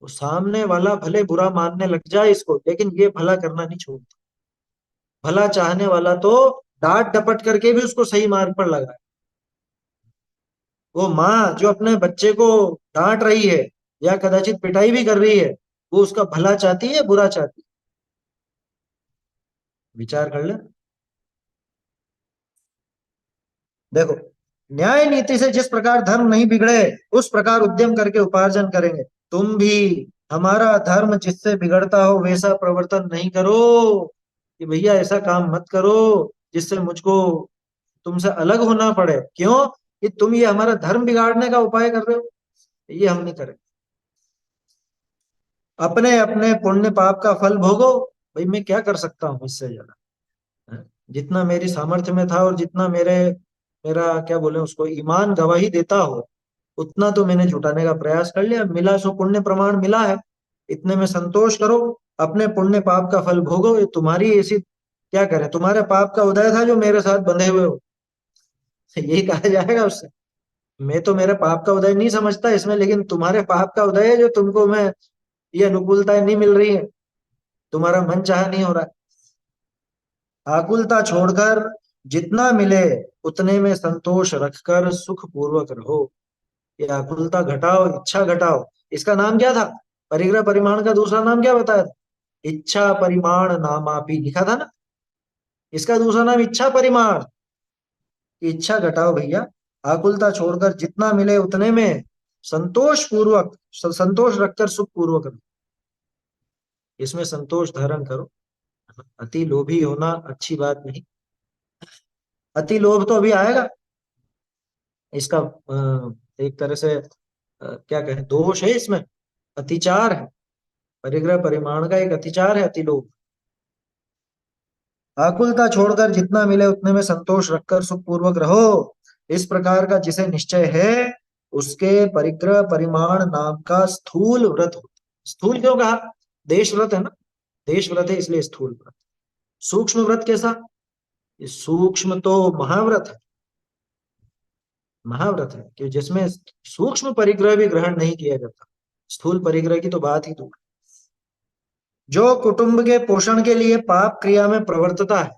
वो सामने वाला भले बुरा मानने लग जाए इसको, लेकिन ये भला करना नहीं छोड़ता। भला चाहने वाला तो डांट डपट करके भी उसको सही मार्ग पर लगाए। वो माँ जो अपने बच्चे को डांट रही है, या कदाचित पिटाई भी कर रही है, वो उसका भला चाहती है, बुरा चाहती है? विचार कर ले। देखो, न्याय नीति से जिस प्रकार धर्म नहीं बिगड़े, उस प्रकार उद्यम करके उपार्जन करेंगे। तुम भी हमारा धर्म जिससे बिगड़ता हो वैसा प्रवर्तन नहीं करो, कि भैया ऐसा काम मत करो जिससे मुझको तुमसे अलग होना पड़े। क्यों? कि तुम ये हमारा धर्म बिगाड़ने का उपाय कर रहे हो। ये हम नहीं करें। अपने अपने पुण्य पाप का फल भोगो। भाई मैं क्या कर सकता हूँ इससे ज्यादा? हैं? जितना मेरी सामर्थ्य में था, और जितना मेरा क्या बोले उसको, ईमान गवाही देता हो, उतना तो मैंने जुटाने का प्रयास कर लिया। मिला सो पुण्य प्रमाण मिला है, इतने में संतोष करो। अपने पुण्य पाप का फल भोगो। ये तुम्हारी ऐसी, क्या करें, तुम्हारे पाप का उदय था जो मेरे साथ बंधे हुए हो। यही कहा जाएगा उससे। मैं तो मेरे पाप का उदय नहीं समझता इसमें, लेकिन तुम्हारे पाप का उदय है जो तुमको मैं ये अनुकूलताएं नहीं मिल रही है, तुम्हारा मन चाह नहीं हो रहा है। आकुलता छोड़कर जितना मिले उतने में संतोष रखकर सुख पूर्वक रहो। ये आकुलता घटाओ, इच्छा घटाओ। इसका नाम क्या था? परिग्रह परिमाण का दूसरा नाम क्या बताया था? इच्छा परिमाण नामापि लिखा था ना। इसका दूसरा नाम इच्छा परिमाण। इच्छा घटाओ भैया। आकुलता छोड़कर जितना मिले उतने में संतोष पूर्वक, संतोष रखकर सुख पूर्वक रहो। इसमें संतोष धारण करो। अति लोभी होना अच्छी बात नहीं। अति लोभ तो अभी आएगा। इसका एक तरह से क्या कहें, दोष है इसमें, अतिचार है। परिग्रह परिमाण का एक अतिचार है अति लोभ। आकुलता छोड़कर जितना मिले उतने में संतोष रखकर सुख पूर्वक रहो। इस प्रकार का जिसे निश्चय है, उसके परिग्रह परिमाण नाम का स्थूल व्रत होता है। स्थूल क्यों कहा? देश व्रत है ना, देश व्रत है इसलिए स्थूल व्रत। सूक्ष्म व्रत कैसा? ये सूक्ष्म तो महाव्रत है। महाव्रत है कि जिसमें सूक्ष्म परिग्रह भी ग्रहण नहीं किया जाता। स्थूल परिग्रह की तो बात ही दूर। जो कुटुंब के पोषण के लिए पाप क्रिया में प्रवर्तता है,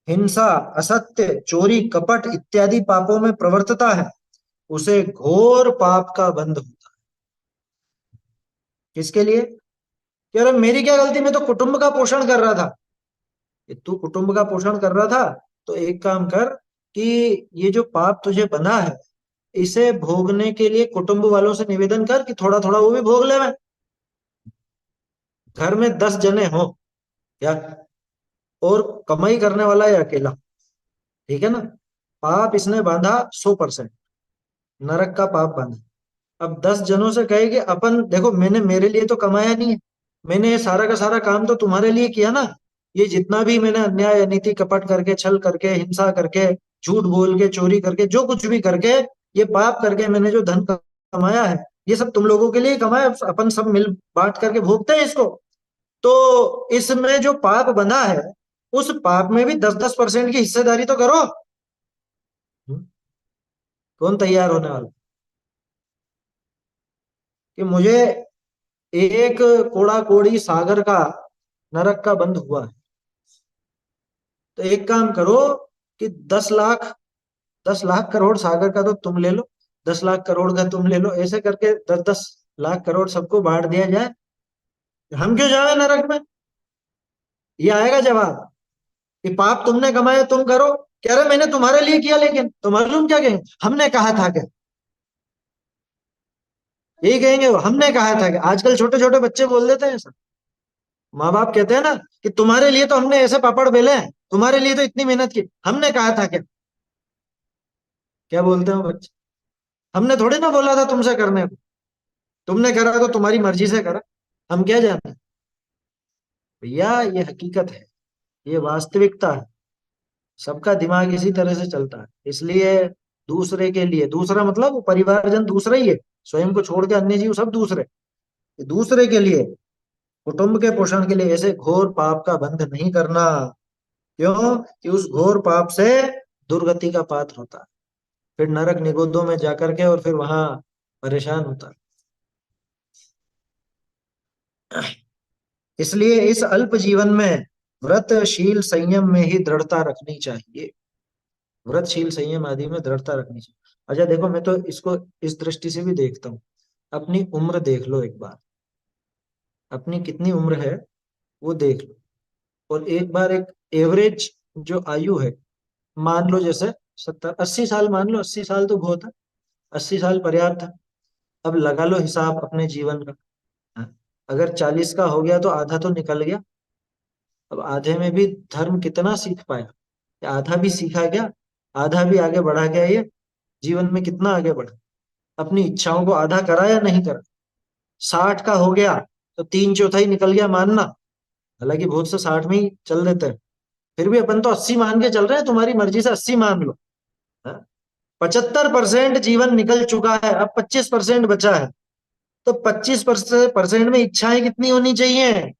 हिंसा, असत्य, चोरी, कपट इत्यादि पापों में प्रवर्तता है, उसे घोर पाप का बंध होता है। किसके लिए? कि अरे मेरी क्या गलती, मैं तो कुटुंब का पोषण कर रहा था। ये तू कुटुंब का पोषण कर रहा था, तो एक काम कर कि ये जो पाप तुझे बना है, इसे भोगने के लिए कुटुंब वालों से निवेदन कर कि थोड़ा थोड़ा वो भी भोग ले। मैं घर में 10 जने हो क्या, और कमाई करने वाला है अकेला, ठीक है ना, पाप इसने बांधा 100%, नरक का पाप बांधा। अब 10 जनों से कहे कि अपन देखो, मैंने मेरे लिए तो कमाया नहीं है, मैंने ये सारा का सारा काम तो तुम्हारे लिए किया ना। ये जितना भी मैंने अन्याय अनीति कपट करके, छल करके, हिंसा करके, झूठ बोल के, चोरी करके, जो कुछ भी करके, ये पाप करके मैंने जो धन कमाया है, ये सब तुम लोगों के लिए ही कमाया। अपन सब मिल बांट करके भोगते हैं इसको। तो इसमें जो पाप बंधा है, उस पाप में भी 10-10% की हिस्सेदारी तो करो। हम्म, कौन तैयार होने वाला कि मुझे एक कोड़ा कोड़ी सागर का, नरक का बंध हुआ है, तो एक काम करो कि 10 लाख, 10 लाख करोड़ सागर का तो तुम ले लो, 10 लाख करोड़ का तुम ले लो, ऐसे करके 10-10 लाख करोड़ सबको बांट दिया जाए। हम क्यों जाए नरक में? ये आएगा जवाब कि पाप तुमने कमाए, तुम करो। कह रहे मैंने तुम्हारे लिए किया, लेकिन तो मालूम क्या कहेंगे? हमने कहा था क्या? यही कहेंगे वो, हमने कहा था क्या। आजकल छोटे छोटे बच्चे बोल देते हैं ऐसा। माँ बाप कहते हैं ना कि तुम्हारे लिए तो हमने ऐसे पापड़ बेले हैं, तुम्हारे लिए तो इतनी मेहनत की, हमने कहा था क्या? क्या बोलते हैं वो बच्चे? हमने थोड़ी ना बोला था तुमसे करने को, तुमने करा तो तुम्हारी मर्जी से करा, हम क्या जानते हैं? भैया ये हकीकत है, ये वास्तविकता है। सबका दिमाग इसी तरह से चलता है। इसलिए दूसरे के लिए, दूसरा मतलब वो परिवारजन दूसरा ही है, स्वयं को छोड़ के अन्य जीव सब दूसरे। दूसरे के लिए, कुटुंब के पोषण के लिए ऐसे घोर पाप का बंध नहीं करना। क्यों? कि उस घोर पाप से दुर्गति का पात्र होता है, फिर नरक निगोदों में जाकर के और फिर वहां परेशान होता है। इसलिए इस अल्प जीवन में व्रत शील संयम में ही दृढ़ता रखनी चाहिए। व्रतशील संयम आदि में दृढ़ता रखनी चाहिए। अच्छा देखो, मैं तो इसको इस दृष्टि से भी देखता हूँ। अपनी उम्र देख लो एक बार, अपनी कितनी उम्र है वो देख लो, और एक बार एक एवरेज जो आयु है, मान लो जैसे 70-80 साल, मान लो 80 साल तो बहुत है, 80 साल पर्याप्त है। अब लगा लो हिसाब अपने जीवन का। हाँ? अगर 40 का हो गया तो आधा तो निकल गया। अब आधे में भी धर्म कितना सीख पाया? या आधा भी सीखा क्या? आधा भी आगे बढ़ा क्या ये? जीवन में कितना आगे बढ़ा? अपनी इच्छाओं को आधा करा या नहीं करा? 60 का हो गया तो 3/4 निकल गया मानना। हालांकि बहुत से 60 में ही चल देते हैं, फिर भी अपन तो 80 मान के चल रहे हैं, तुम्हारी मर्जी से 80 मान लो। हाँ? 75% जीवन निकल चुका है, अब 25% बचा है। तो 25% में इच्छाएं कितनी होनी चाहिए?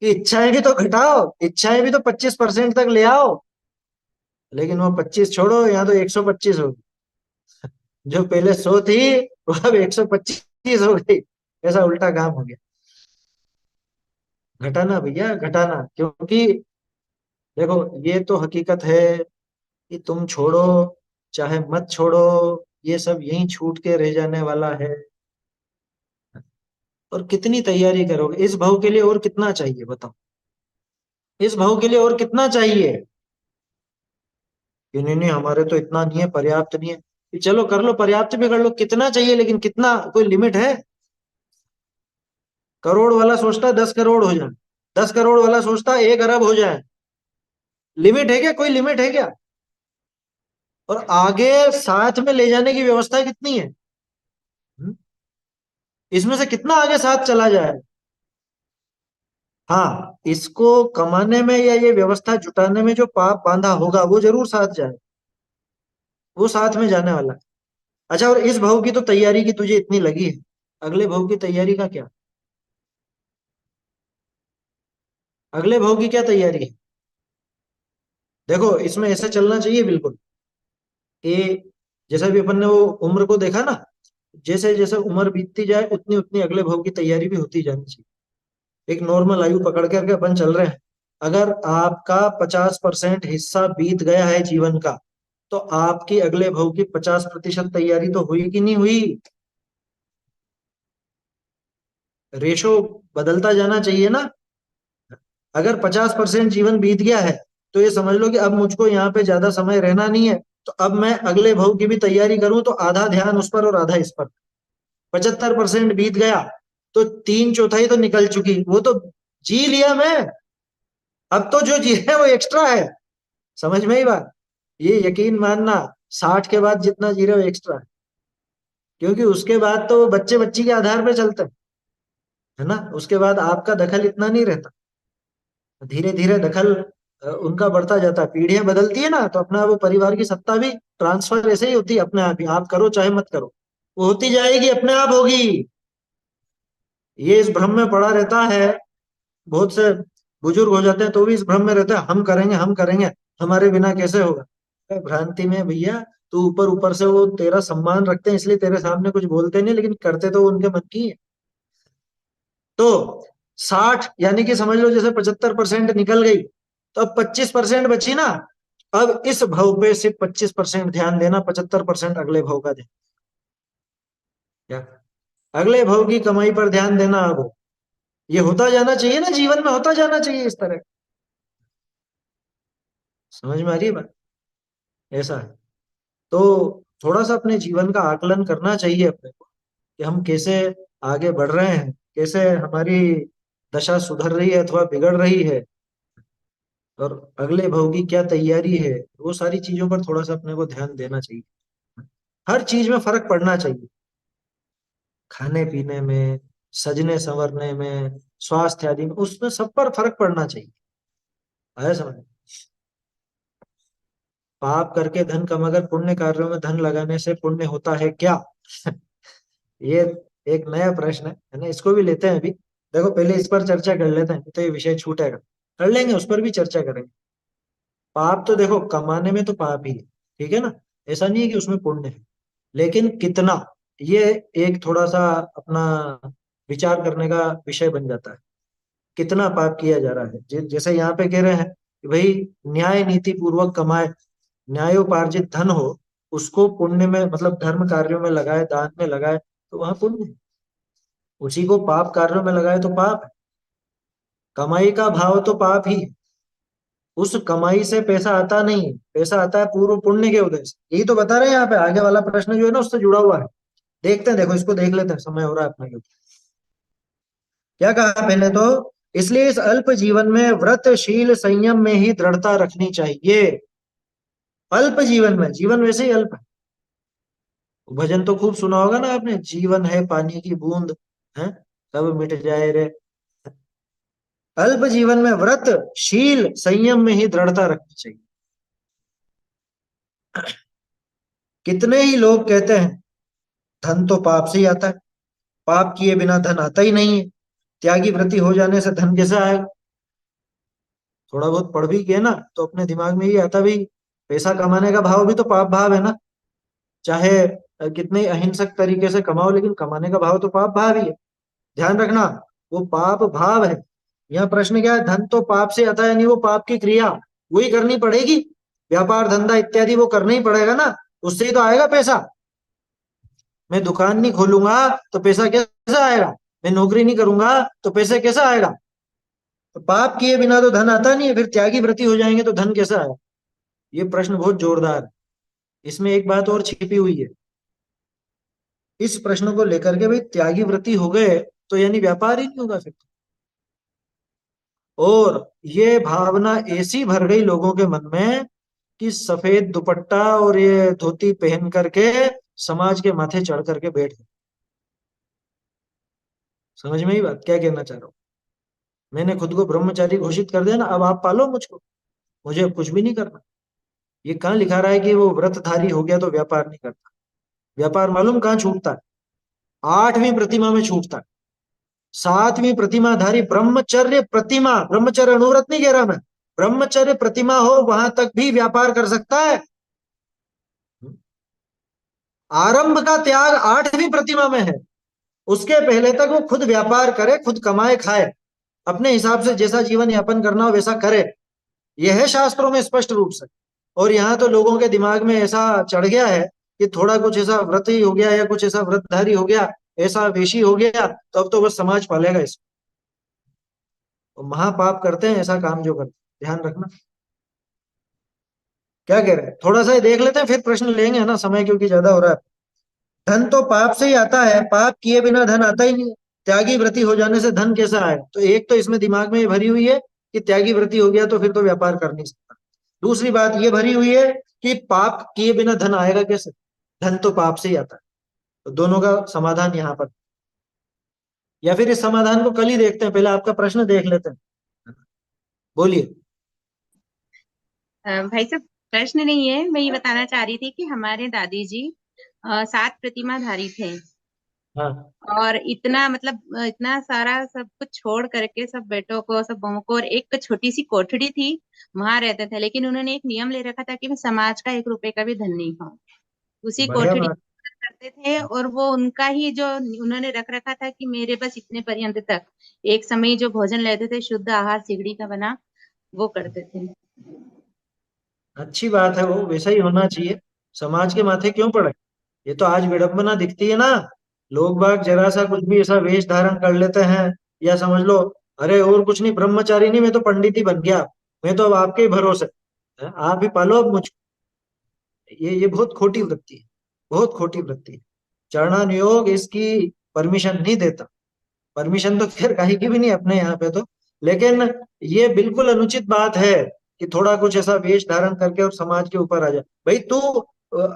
कि इच्छाएं भी तो घटाओ, इच्छाएं भी तो 25% तक ले आओ। लेकिन वो 25 छोड़ो, यहाँ तो 125 हो गई। जो पहले 100 थी वो अब 125 हो गई। ऐसा उल्टा काम हो गया। घटाना भैया, घटाना। क्योंकि देखो, ये तो हकीकत है कि तुम छोड़ो चाहे मत छोड़ो, ये सब यहीं छूट के रह जाने वाला है। और कितनी तैयारी करोगे इस भाव के लिए? और कितना चाहिए बताओ? इस भाव के लिए और कितना चाहिए? कि नहीं नहीं, हमारे तो इतना नहीं है, पर्याप्त नहीं है। कि चलो कर लो, पर्याप्त भी कर लो, कितना चाहिए? लेकिन कितना, कोई लिमिट है? करोड़ वाला सोचता है 10 करोड़ हो जाए, 10 करोड़ वाला सोचता है 1 अरब हो जाए। लिमिट है क्या? कोई लिमिट है क्या? और आगे साथ में ले जाने की व्यवस्था कितनी है? हम्म? इसमें से कितना आगे साथ चला जाए? हाँ, इसको कमाने में या ये व्यवस्था जुटाने में जो पाप बांधा होगा वो जरूर साथ जाए, वो साथ में जाने वाला है। अच्छा, और इस भाव की तो तैयारी की तुझे इतनी लगी है, अगले भाव की तैयारी का क्या? अगले भाव की क्या तैयारी है? देखो, इसमें ऐसे चलना चाहिए बिल्कुल कि जैसा भी अपन ने वो उम्र को देखा ना, जैसे जैसे उम्र बीतती जाए उतनी उतनी अगले भाव की तैयारी भी होती जानी चाहिए। एक नॉर्मल आयु पकड़ करके अपन चल रहे हैं। अगर आपका 50% हिस्सा बीत गया है जीवन का, तो आपकी अगले भाव की 50% तैयारी तो हुई कि नहीं हुई? रेशो बदलता जाना चाहिए ना। अगर 50% जीवन बीत गया है, तो ये समझ लो कि अब मुझको यहाँ पे ज्यादा समय रहना नहीं है। तो अब मैं अगले भाव की भी तैयारी करूं तो आधा ध्यान उस पर और आधा इस पर। 75% बीत गया तो 3/4 तो निकल चुकी, वो तो जी लिया मैं। अब तो जो जी है वो एक्स्ट्रा है। समझ में ही बात? ये यकीन मानना, 60 के बाद जितना जी रहे हो एक्स्ट्रा है। क्योंकि उसके बाद तो वो बच्चे बच्ची के आधार पे चलते हैं, है ना। उसके बाद आपका दखल इतना नहीं रहता, धीरे धीरे दखल उनका बढ़ता जाता है। पीढ़ियां बदलती है ना, तो अपना वो परिवार की सत्ता भी ट्रांसफर ऐसे ही होती है अपने आप ही, आप करो चाहे मत करो, वो होती जाएगी, अपने आप होगी। ये इस भ्रम में पड़ा रहता है। बहुत से बुजुर्ग हो जाते हैं तो भी इस भ्रम में रहते हैं, हम करेंगे हम करेंगे, हमारे बिना कैसे होगा। अरे भ्रांति में भैया, तू ऊपर ऊपर से वो तेरा सम्मान रखते हैं इसलिए तेरे सामने कुछ बोलते नहीं, लेकिन करते तो वो उनके मन की है। तो 60 यानी कि समझ लो जैसे 75% निकल गई, तो अब 25% बची ना। अब इस भव पे सिर्फ 25% ध्यान देना, 75% अगले भव का ध्यान। क्या? अगले भव की कमाई पर ध्यान देना। अब ये होता जाना चाहिए ना, जीवन में होता जाना चाहिए इस तरह। समझ में आ रही है बात? ऐसा है। तो थोड़ा सा अपने जीवन का आकलन करना चाहिए अपने को, कि हम कैसे आगे बढ़ रहे हैं, कैसे हमारी दशा सुधर रही है अथवा बिगड़ रही है, और अगले भव की क्या तैयारी है। वो सारी चीजों पर थोड़ा सा अपने को ध्यान देना चाहिए। हर चीज में फर्क पड़ना चाहिए, खाने पीने में, सजने संवरने में, स्वास्थ्य आदि में, उसमें सब पर फर्क पड़ना चाहिए। आया समझ? पाप करके धन कमाकर पुण्य कार्यों में धन लगाने से पुण्य होता है क्या? ये एक नया प्रश्न है ना, इसको भी लेते हैं अभी। देखो पहले इस पर चर्चा कर लेते हैं, तो ये विषय छूटेगा, कर लेंगे उस पर भी चर्चा करेंगे। पाप तो देखो कमाने में तो पाप ही है, ठीक है ना, ऐसा नहीं है कि उसमें पुण्य है, लेकिन कितना, ये एक थोड़ा सा अपना विचार करने का विषय बन जाता है। कितना पाप किया जा रहा है, जैसे यहाँ पे कह रहे हैं कि भाई न्याय नीति पूर्वक कमाए, न्यायोपार्जित धन हो, उसको पुण्य में मतलब धर्म कार्यों में लगाए, दान में लगाए, तो वहां पुण्य है। उसी को पाप कार्यों में लगाए तो पाप है। कमाई का भाव तो पाप ही है। उस कमाई से पैसा आता नहीं है, पैसा आता है पूर्व पुण्य के उदय से। यही तो बता रहे हैं यहाँ पे, आगे वाला प्रश्न जो है ना उससे जुड़ा हुआ है। देखते हैं, देखो इसको देख लेते हैं, समय हो रहा है अपना क्योंकि। क्या कहा पहले तो, इसलिए इस अल्प जीवन में व्रत शील संयम में ही दृढ़ता रखनी चाहिए। अल्प जीवन में, जीवन वैसे ही अल्प है। भजन तो खूब सुना होगा ना आपने, जीवन है पानी की बूंद, है कब मिट जाए रे। अल्प जीवन में व्रत शील संयम में ही दृढ़ता रखनी चाहिए। कितने ही लोग कहते हैं धन तो पाप से ही आता है, पाप किए बिना धन आता ही नहीं है, त्यागी व्रति हो जाने से धन कैसे आएगा। थोड़ा बहुत पढ़ भी किया ना तो अपने दिमाग में ये आता भी, पैसा कमाने का भाव भी तो पाप भाव है ना। चाहे कितने अहिंसक तरीके से कमाओ, लेकिन कमाने का भाव तो पाप भाव ही है। ध्यान रखना, वो पाप भाव है। यहाँ प्रश्न क्या है, धन तो पाप से आता है, यानी वो पाप की क्रिया वही करनी पड़ेगी। व्यापार धंधा इत्यादि वो करना ही पड़ेगा ना, उससे ही तो आएगा पैसा। मैं दुकान नहीं खोलूंगा तो पैसा कैसे आएगा, मैं नौकरी नहीं करूंगा तो पैसे कैसे आएगा। तो पाप किए बिना तो धन आता नहीं है, फिर त्यागी व्रती हो जाएंगे तो धन कैसे आएगा। ये प्रश्न बहुत जोरदार है। इसमें एक बात और छिपी हुई है इस प्रश्न को लेकर के, भाई त्यागी व्रती हो गए तो यानी व्यापार ही नहीं होगा फिर। और ये भावना ऐसी भर गई लोगों के मन में कि सफेद दुपट्टा और ये धोती पहन करके समाज के माथे चढ़ करके बैठ गए। समझ में ही बात क्या कहना चाह रहा हूँ। मैंने खुद को ब्रह्मचारी घोषित कर दिया ना, अब आप पालो मुझको, मुझे अब कुछ भी नहीं करना। ये कहाँ लिखा रहा है कि वो व्रतधारी हो गया तो व्यापार नहीं करता। व्यापार मालूम कहाँ छूटता है, 8वीं प्रतिमा में छूटता है। 7वीं प्रतिमाधारी ब्रह्मचर्य प्रतिमा, ब्रह्मचर्य अनुव्रत नहीं कह रहा मैं, ब्रह्मचर्य प्रतिमा हो वहां तक भी व्यापार कर सकता है। आरंभ का त्याग 8वीं प्रतिमा में है, उसके पहले तक वो खुद व्यापार करे, खुद कमाए खाए, अपने हिसाब से जैसा जीवन यापन करना हो वैसा करे। यह है शास्त्रों में स्पष्ट रूप से। और यहाँ तो लोगों के दिमाग में ऐसा चढ़ गया है कि थोड़ा कुछ ऐसा व्रत ही हो गया या कुछ ऐसा व्रतधारी हो गया, ऐसा वेशी हो गया, तो अब तो बस समाज पालेगा इसको। तो महापाप करते हैं ऐसा काम जो करते हैं, ध्यान रखना। क्या कह रहे हैं, थोड़ा सा ही देख लेते हैं फिर प्रश्न लेंगे, है ना, समय क्योंकि ज्यादा हो रहा है। धन तो पाप से ही आता है, पाप किए बिना धन आता ही नहीं। त्यागी व्रती हो जाने से धन कैसा आए, तो एक तो इसमें दिमाग में ये भरी हुई है कि त्यागी व्रती हो गया तो फिर तो व्यापार कर नहीं सकता। दूसरी बात ये भरी हुई है कि पाप किए बिना धन आएगा कैसे, धन तो पाप से ही आता है। तो दोनों का समाधान यहाँ पर, या फिर इस समाधान को कल ही देखते हैं, पहले आपका प्रश्न देख लेते हैं, बोलिए। भाई साहब, प्रश्न नहीं है, मैं ये बताना चाह रही थी कि हमारे दादी जी 7 प्रतिमाधारी थे। हाँ और इतना मतलब इतना सारा सब कुछ छोड़ करके, सब बेटों को, सब बहुओं को, और एक छोटी सी कोठड़ी थी, वहां रहते थे। लेकिन उन्होंने एक नियम ले रखा था कि मैं समाज का 1 रुपए का भी धन नहीं खाऊं। उसी बढ़िया कोठड़ी बात। में करते थे, और वो उनका ही जो उन्होंने रख रखा था कि मेरे बस इतने पर्यंत तक, एक समय जो भोजन लेते थे शुद्ध आहार सिगड़ी का बना, वो करते थे। अच्छी बात है, वो वैसा ही होना चाहिए। समाज के माथे क्यों पड़े? ये तो आज विडंबना दिखती है ना, लोग बाग जरा सा कुछ भी ऐसा वेश धारण कर लेते हैं, या समझ लो अरे और कुछ नहीं, ब्रह्मचारी नहीं, मैं तो पंडित ही बन गया, मैं तो अब आपके ही भरोसे हैं, आप ही पालो अब मुझको। ये बहुत खोटी वृत्ति है, बहुत खोटी वृत्ति है। चरणान योग इसकी परमिशन नहीं देता। परमिशन तो खैर कहीं की भी नहीं अपने यहाँ पे तो, लेकिन ये बिल्कुल अनुचित बात है कि थोड़ा कुछ ऐसा वेश धारण करके और समाज के ऊपर आ जाए। भाई तू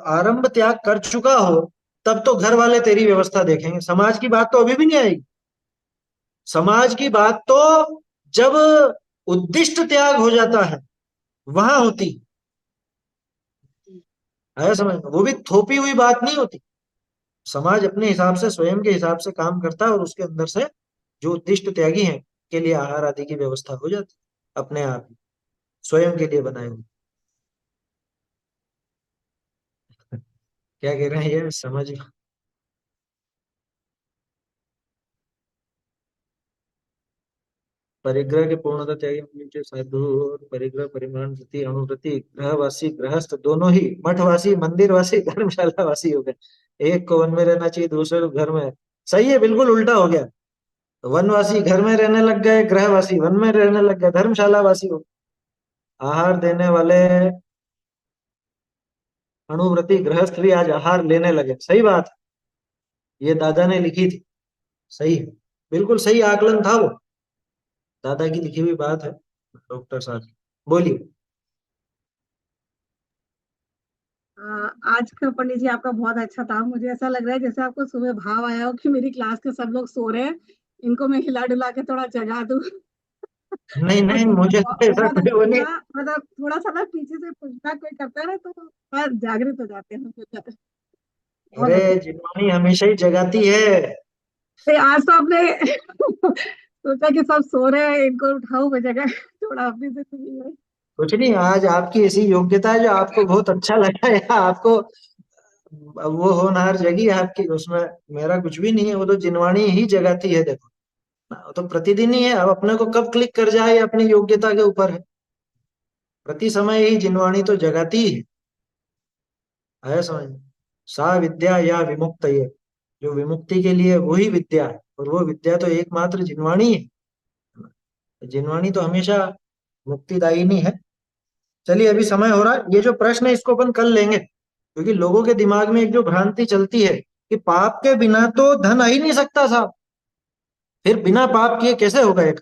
आरंभ त्याग कर चुका हो, तब तो घर वाले तेरी व्यवस्था देखेंगे, समाज की बात तो अभी भी नहीं आएगी। समाज की बात तो जब उद्दिष्ट त्याग हो जाता है वहां होती है, समझ में? वो भी थोपी हुई बात नहीं होती। समाज अपने हिसाब से, स्वयं के हिसाब से काम करता है, और उसके अंदर से जो उद्दिष्ट त्यागी हैं के लिए आहार आदि की व्यवस्था हो जाती है अपने आप ही, स्वयं के लिए बनाए हुए। क्या कह रहे हैं ये समझ। परिग्रह के पूर्णतः त्यागी मुझे साधु, और परिग्रह परिमाण वृत्ति अणुवृत्ति, ग्रहवासी गृहस्थ दोनों ही, मठवासी मंदिरवासी धर्मशाला वासी हो गए। एक को वन में रहना चाहिए, दूसरे को घर में। सही है, बिल्कुल उल्टा हो गया। वनवासी घर में रहने लग गए, गृहवासी वन में रहने लग गए, धर्मशाला वासी हो गए। आहार देने वाले अणुव्रती गृहस्थ भी आज आहार लेने लगे, सही बात है। ये दादा ने लिखी थी, सही है, बिल्कुल सही आकलन था वो, दादा की लिखी हुई बात है, डॉक्टर साहब। बोलिए। आज का पंडित जी आपका बहुत अच्छा था। मुझे ऐसा लग रहा है जैसे आपको सुबह भाव आया हो कि मेरी क्लास के सब लोग सो रहे हैं, इनको मैं हिला डुला के थोड़ा जगा दूं। नहीं और नहीं, मुझे तो ऐसा बहुत कोई वो अच्छा नहीं। था। मतलब थोड़ा सा ना पीछे से पुछता कोई करता है ना, तो थोड़ा जागृत हो जाते हैं हम लोग। बहुत अरे अच्छा। जिनवानी हमेशा ही जगाती है। तो आज तो आपने सोचा कि सब सो रहे हैं, इनको उठाऊं मैं जगह, थोड़ा अपनी जिंदगी में। कुछ नहीं, आज आपकी ऐसी योग्यता है जो आपको बहुत अच्छा लगा, या आपको वो होनहार जगी है आपकी, उसमें मेरा कुछ भी नहीं है, वो तो जिनवाणी ही जगाती है, देखो ना, वो तो प्रतिदिन ही है। अब अपने को कब क्लिक कर जाए ये अपनी योग्यता के ऊपर है। प्रति समय ही जिनवाणी तो जगाती ही है समझ में? सा विद्या या विमुक्त, ये जो विमुक्ति के लिए वही विद्या है, और वो विद्या तो एकमात्र जिनवाणी है। जिनवाणी तो हमेशा मुक्तिदायिनी है। चलिए अभी समय हो रहा है, ये जो प्रश्न है इसको अपन कल लेंगे, क्योंकि लोगों के दिमाग में एक जो भ्रांति चलती है कि पाप के बिना तो धन आ ही नहीं सकता साहब, फिर बिना पाप किए कैसे होगा एक।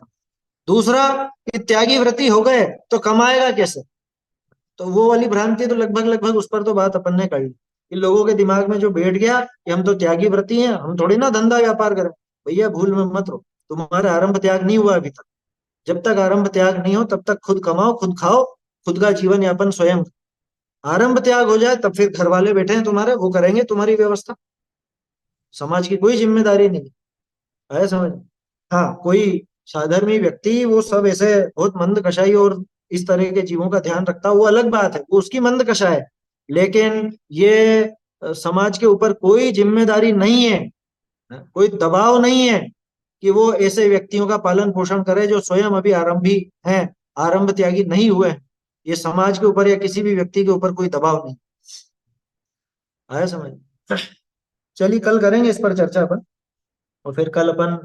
दूसरा कि त्यागी व्रती हो गए तो कमाएगा कैसे, तो वो वाली भ्रांति तो लगभग लगभग उस पर तो बात अपन ने कर ली, कि लोगों के दिमाग में जो बैठ गया कि हम तो त्यागी व्रती हैं, हम थोड़ी ना धंधा व्यापार करें। भैया भूल में मत रहो, तुम्हारा आरंभ त्याग नहीं हुआ अभी तक। जब तक आरंभ त्याग नहीं हो तब तक खुद कमाओ, खुद खाओ, खुद का जीवन यापन स्वयं। आरंभ त्याग हो जाए तब फिर घर वाले बैठे हैं तुम्हारे, वो करेंगे तुम्हारी व्यवस्था। समाज की कोई जिम्मेदारी नहीं है समझ। हाँ कोई साधर्मी व्यक्ति वो सब ऐसे बहुत मंद कषाई और इस तरह के जीवों का ध्यान रखता है, वो अलग बात है, वो उसकी मंद कषा है। लेकिन ये समाज के ऊपर कोई जिम्मेदारी नहीं है, कोई दबाव नहीं है कि वो ऐसे व्यक्तियों का पालन पोषण करे जो स्वयं अभी आरंभी हैं, आरंभ त्यागी नहीं हुए हैं। ये समाज के ऊपर या किसी भी व्यक्ति के ऊपर कोई दबाव नहीं आया समझ। चलिए कल करेंगे इस पर चर्चा अपन, और फिर कल अपन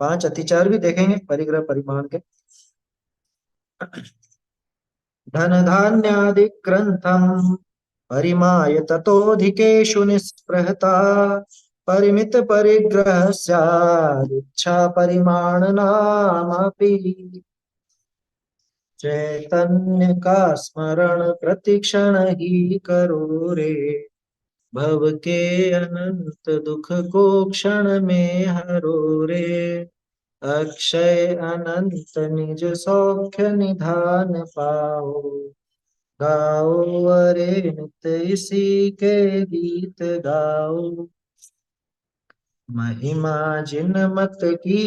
5 अतिचार भी देखेंगे परिग्रह परिमाण के। धन धान्यादि ग्रंथम परिमाय ततोधिकेषु निःस्पृहता, परिमित परिग्रह स्यादिच्छा परिमाण नामपि। चैतन्य का स्मरण प्रतिक्षण ही करो रे, भव के अनंत दुख को क्षण में हरो रे। अक्षय अनंत निज सौख्य निधान पाओ। गाओ अरे नित इसी के गीत गाओ। महिमा जिन मत की,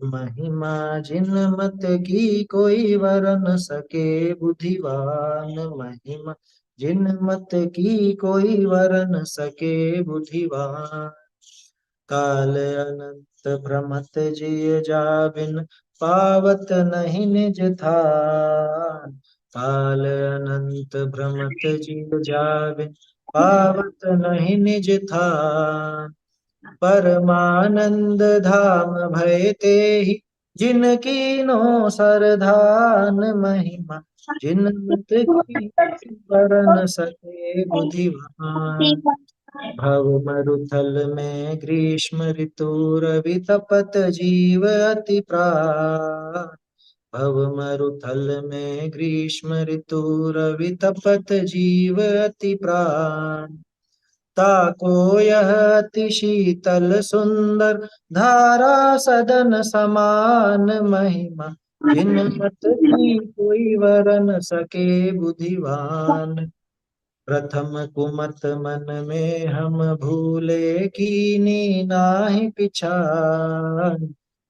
महिमा जिन मत की कोई वर न सके बुद्धिवान। महिमा जिन मत की कोई वर न सके बुद्धिवान। काल अनंत भ्रमत जिय जाबिन पावत नहीं निज थान। काल अनंत भ्रमत जिय जाबिन पावत नहीं निज थान। परमानंद धाम भय ते ही जिनकी नो सरधान। महिमा जिन मत की वरन सके बुद्धिमान। भव मरुथल में ग्रीष्म ऋतु रवि तपत जीव अति प्राण। भव मरुथल में ग्रीष्म ऋतु रवि तपत जीव अति प्राण। ताको यह अति शीतल सुंदर धारा सदन समान। महिमा जिन मत की कोई वरन सके बुद्धिवान। प्रथम कुमत मन में हम भूले कीनी नाहि पिछान।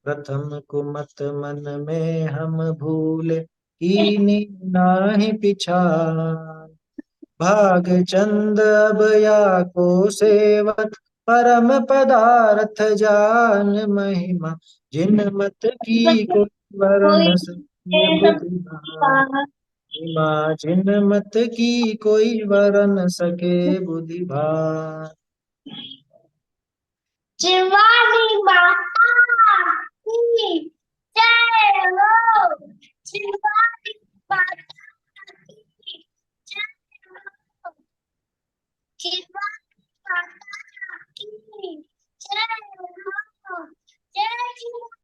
प्रथम कुमत मन में हम भूले कीनी नाहि पिछान। भाग चंद अब या को सेवत परम पदार्थ जान। महिमा जिन मत की को वरन सके बुद्धिमान। महिमा जिन मत की कोई वरन सके बुद्धिमान। शिवानी माता की जय हो। शिवानी माता की जय हो। शिवानी माता की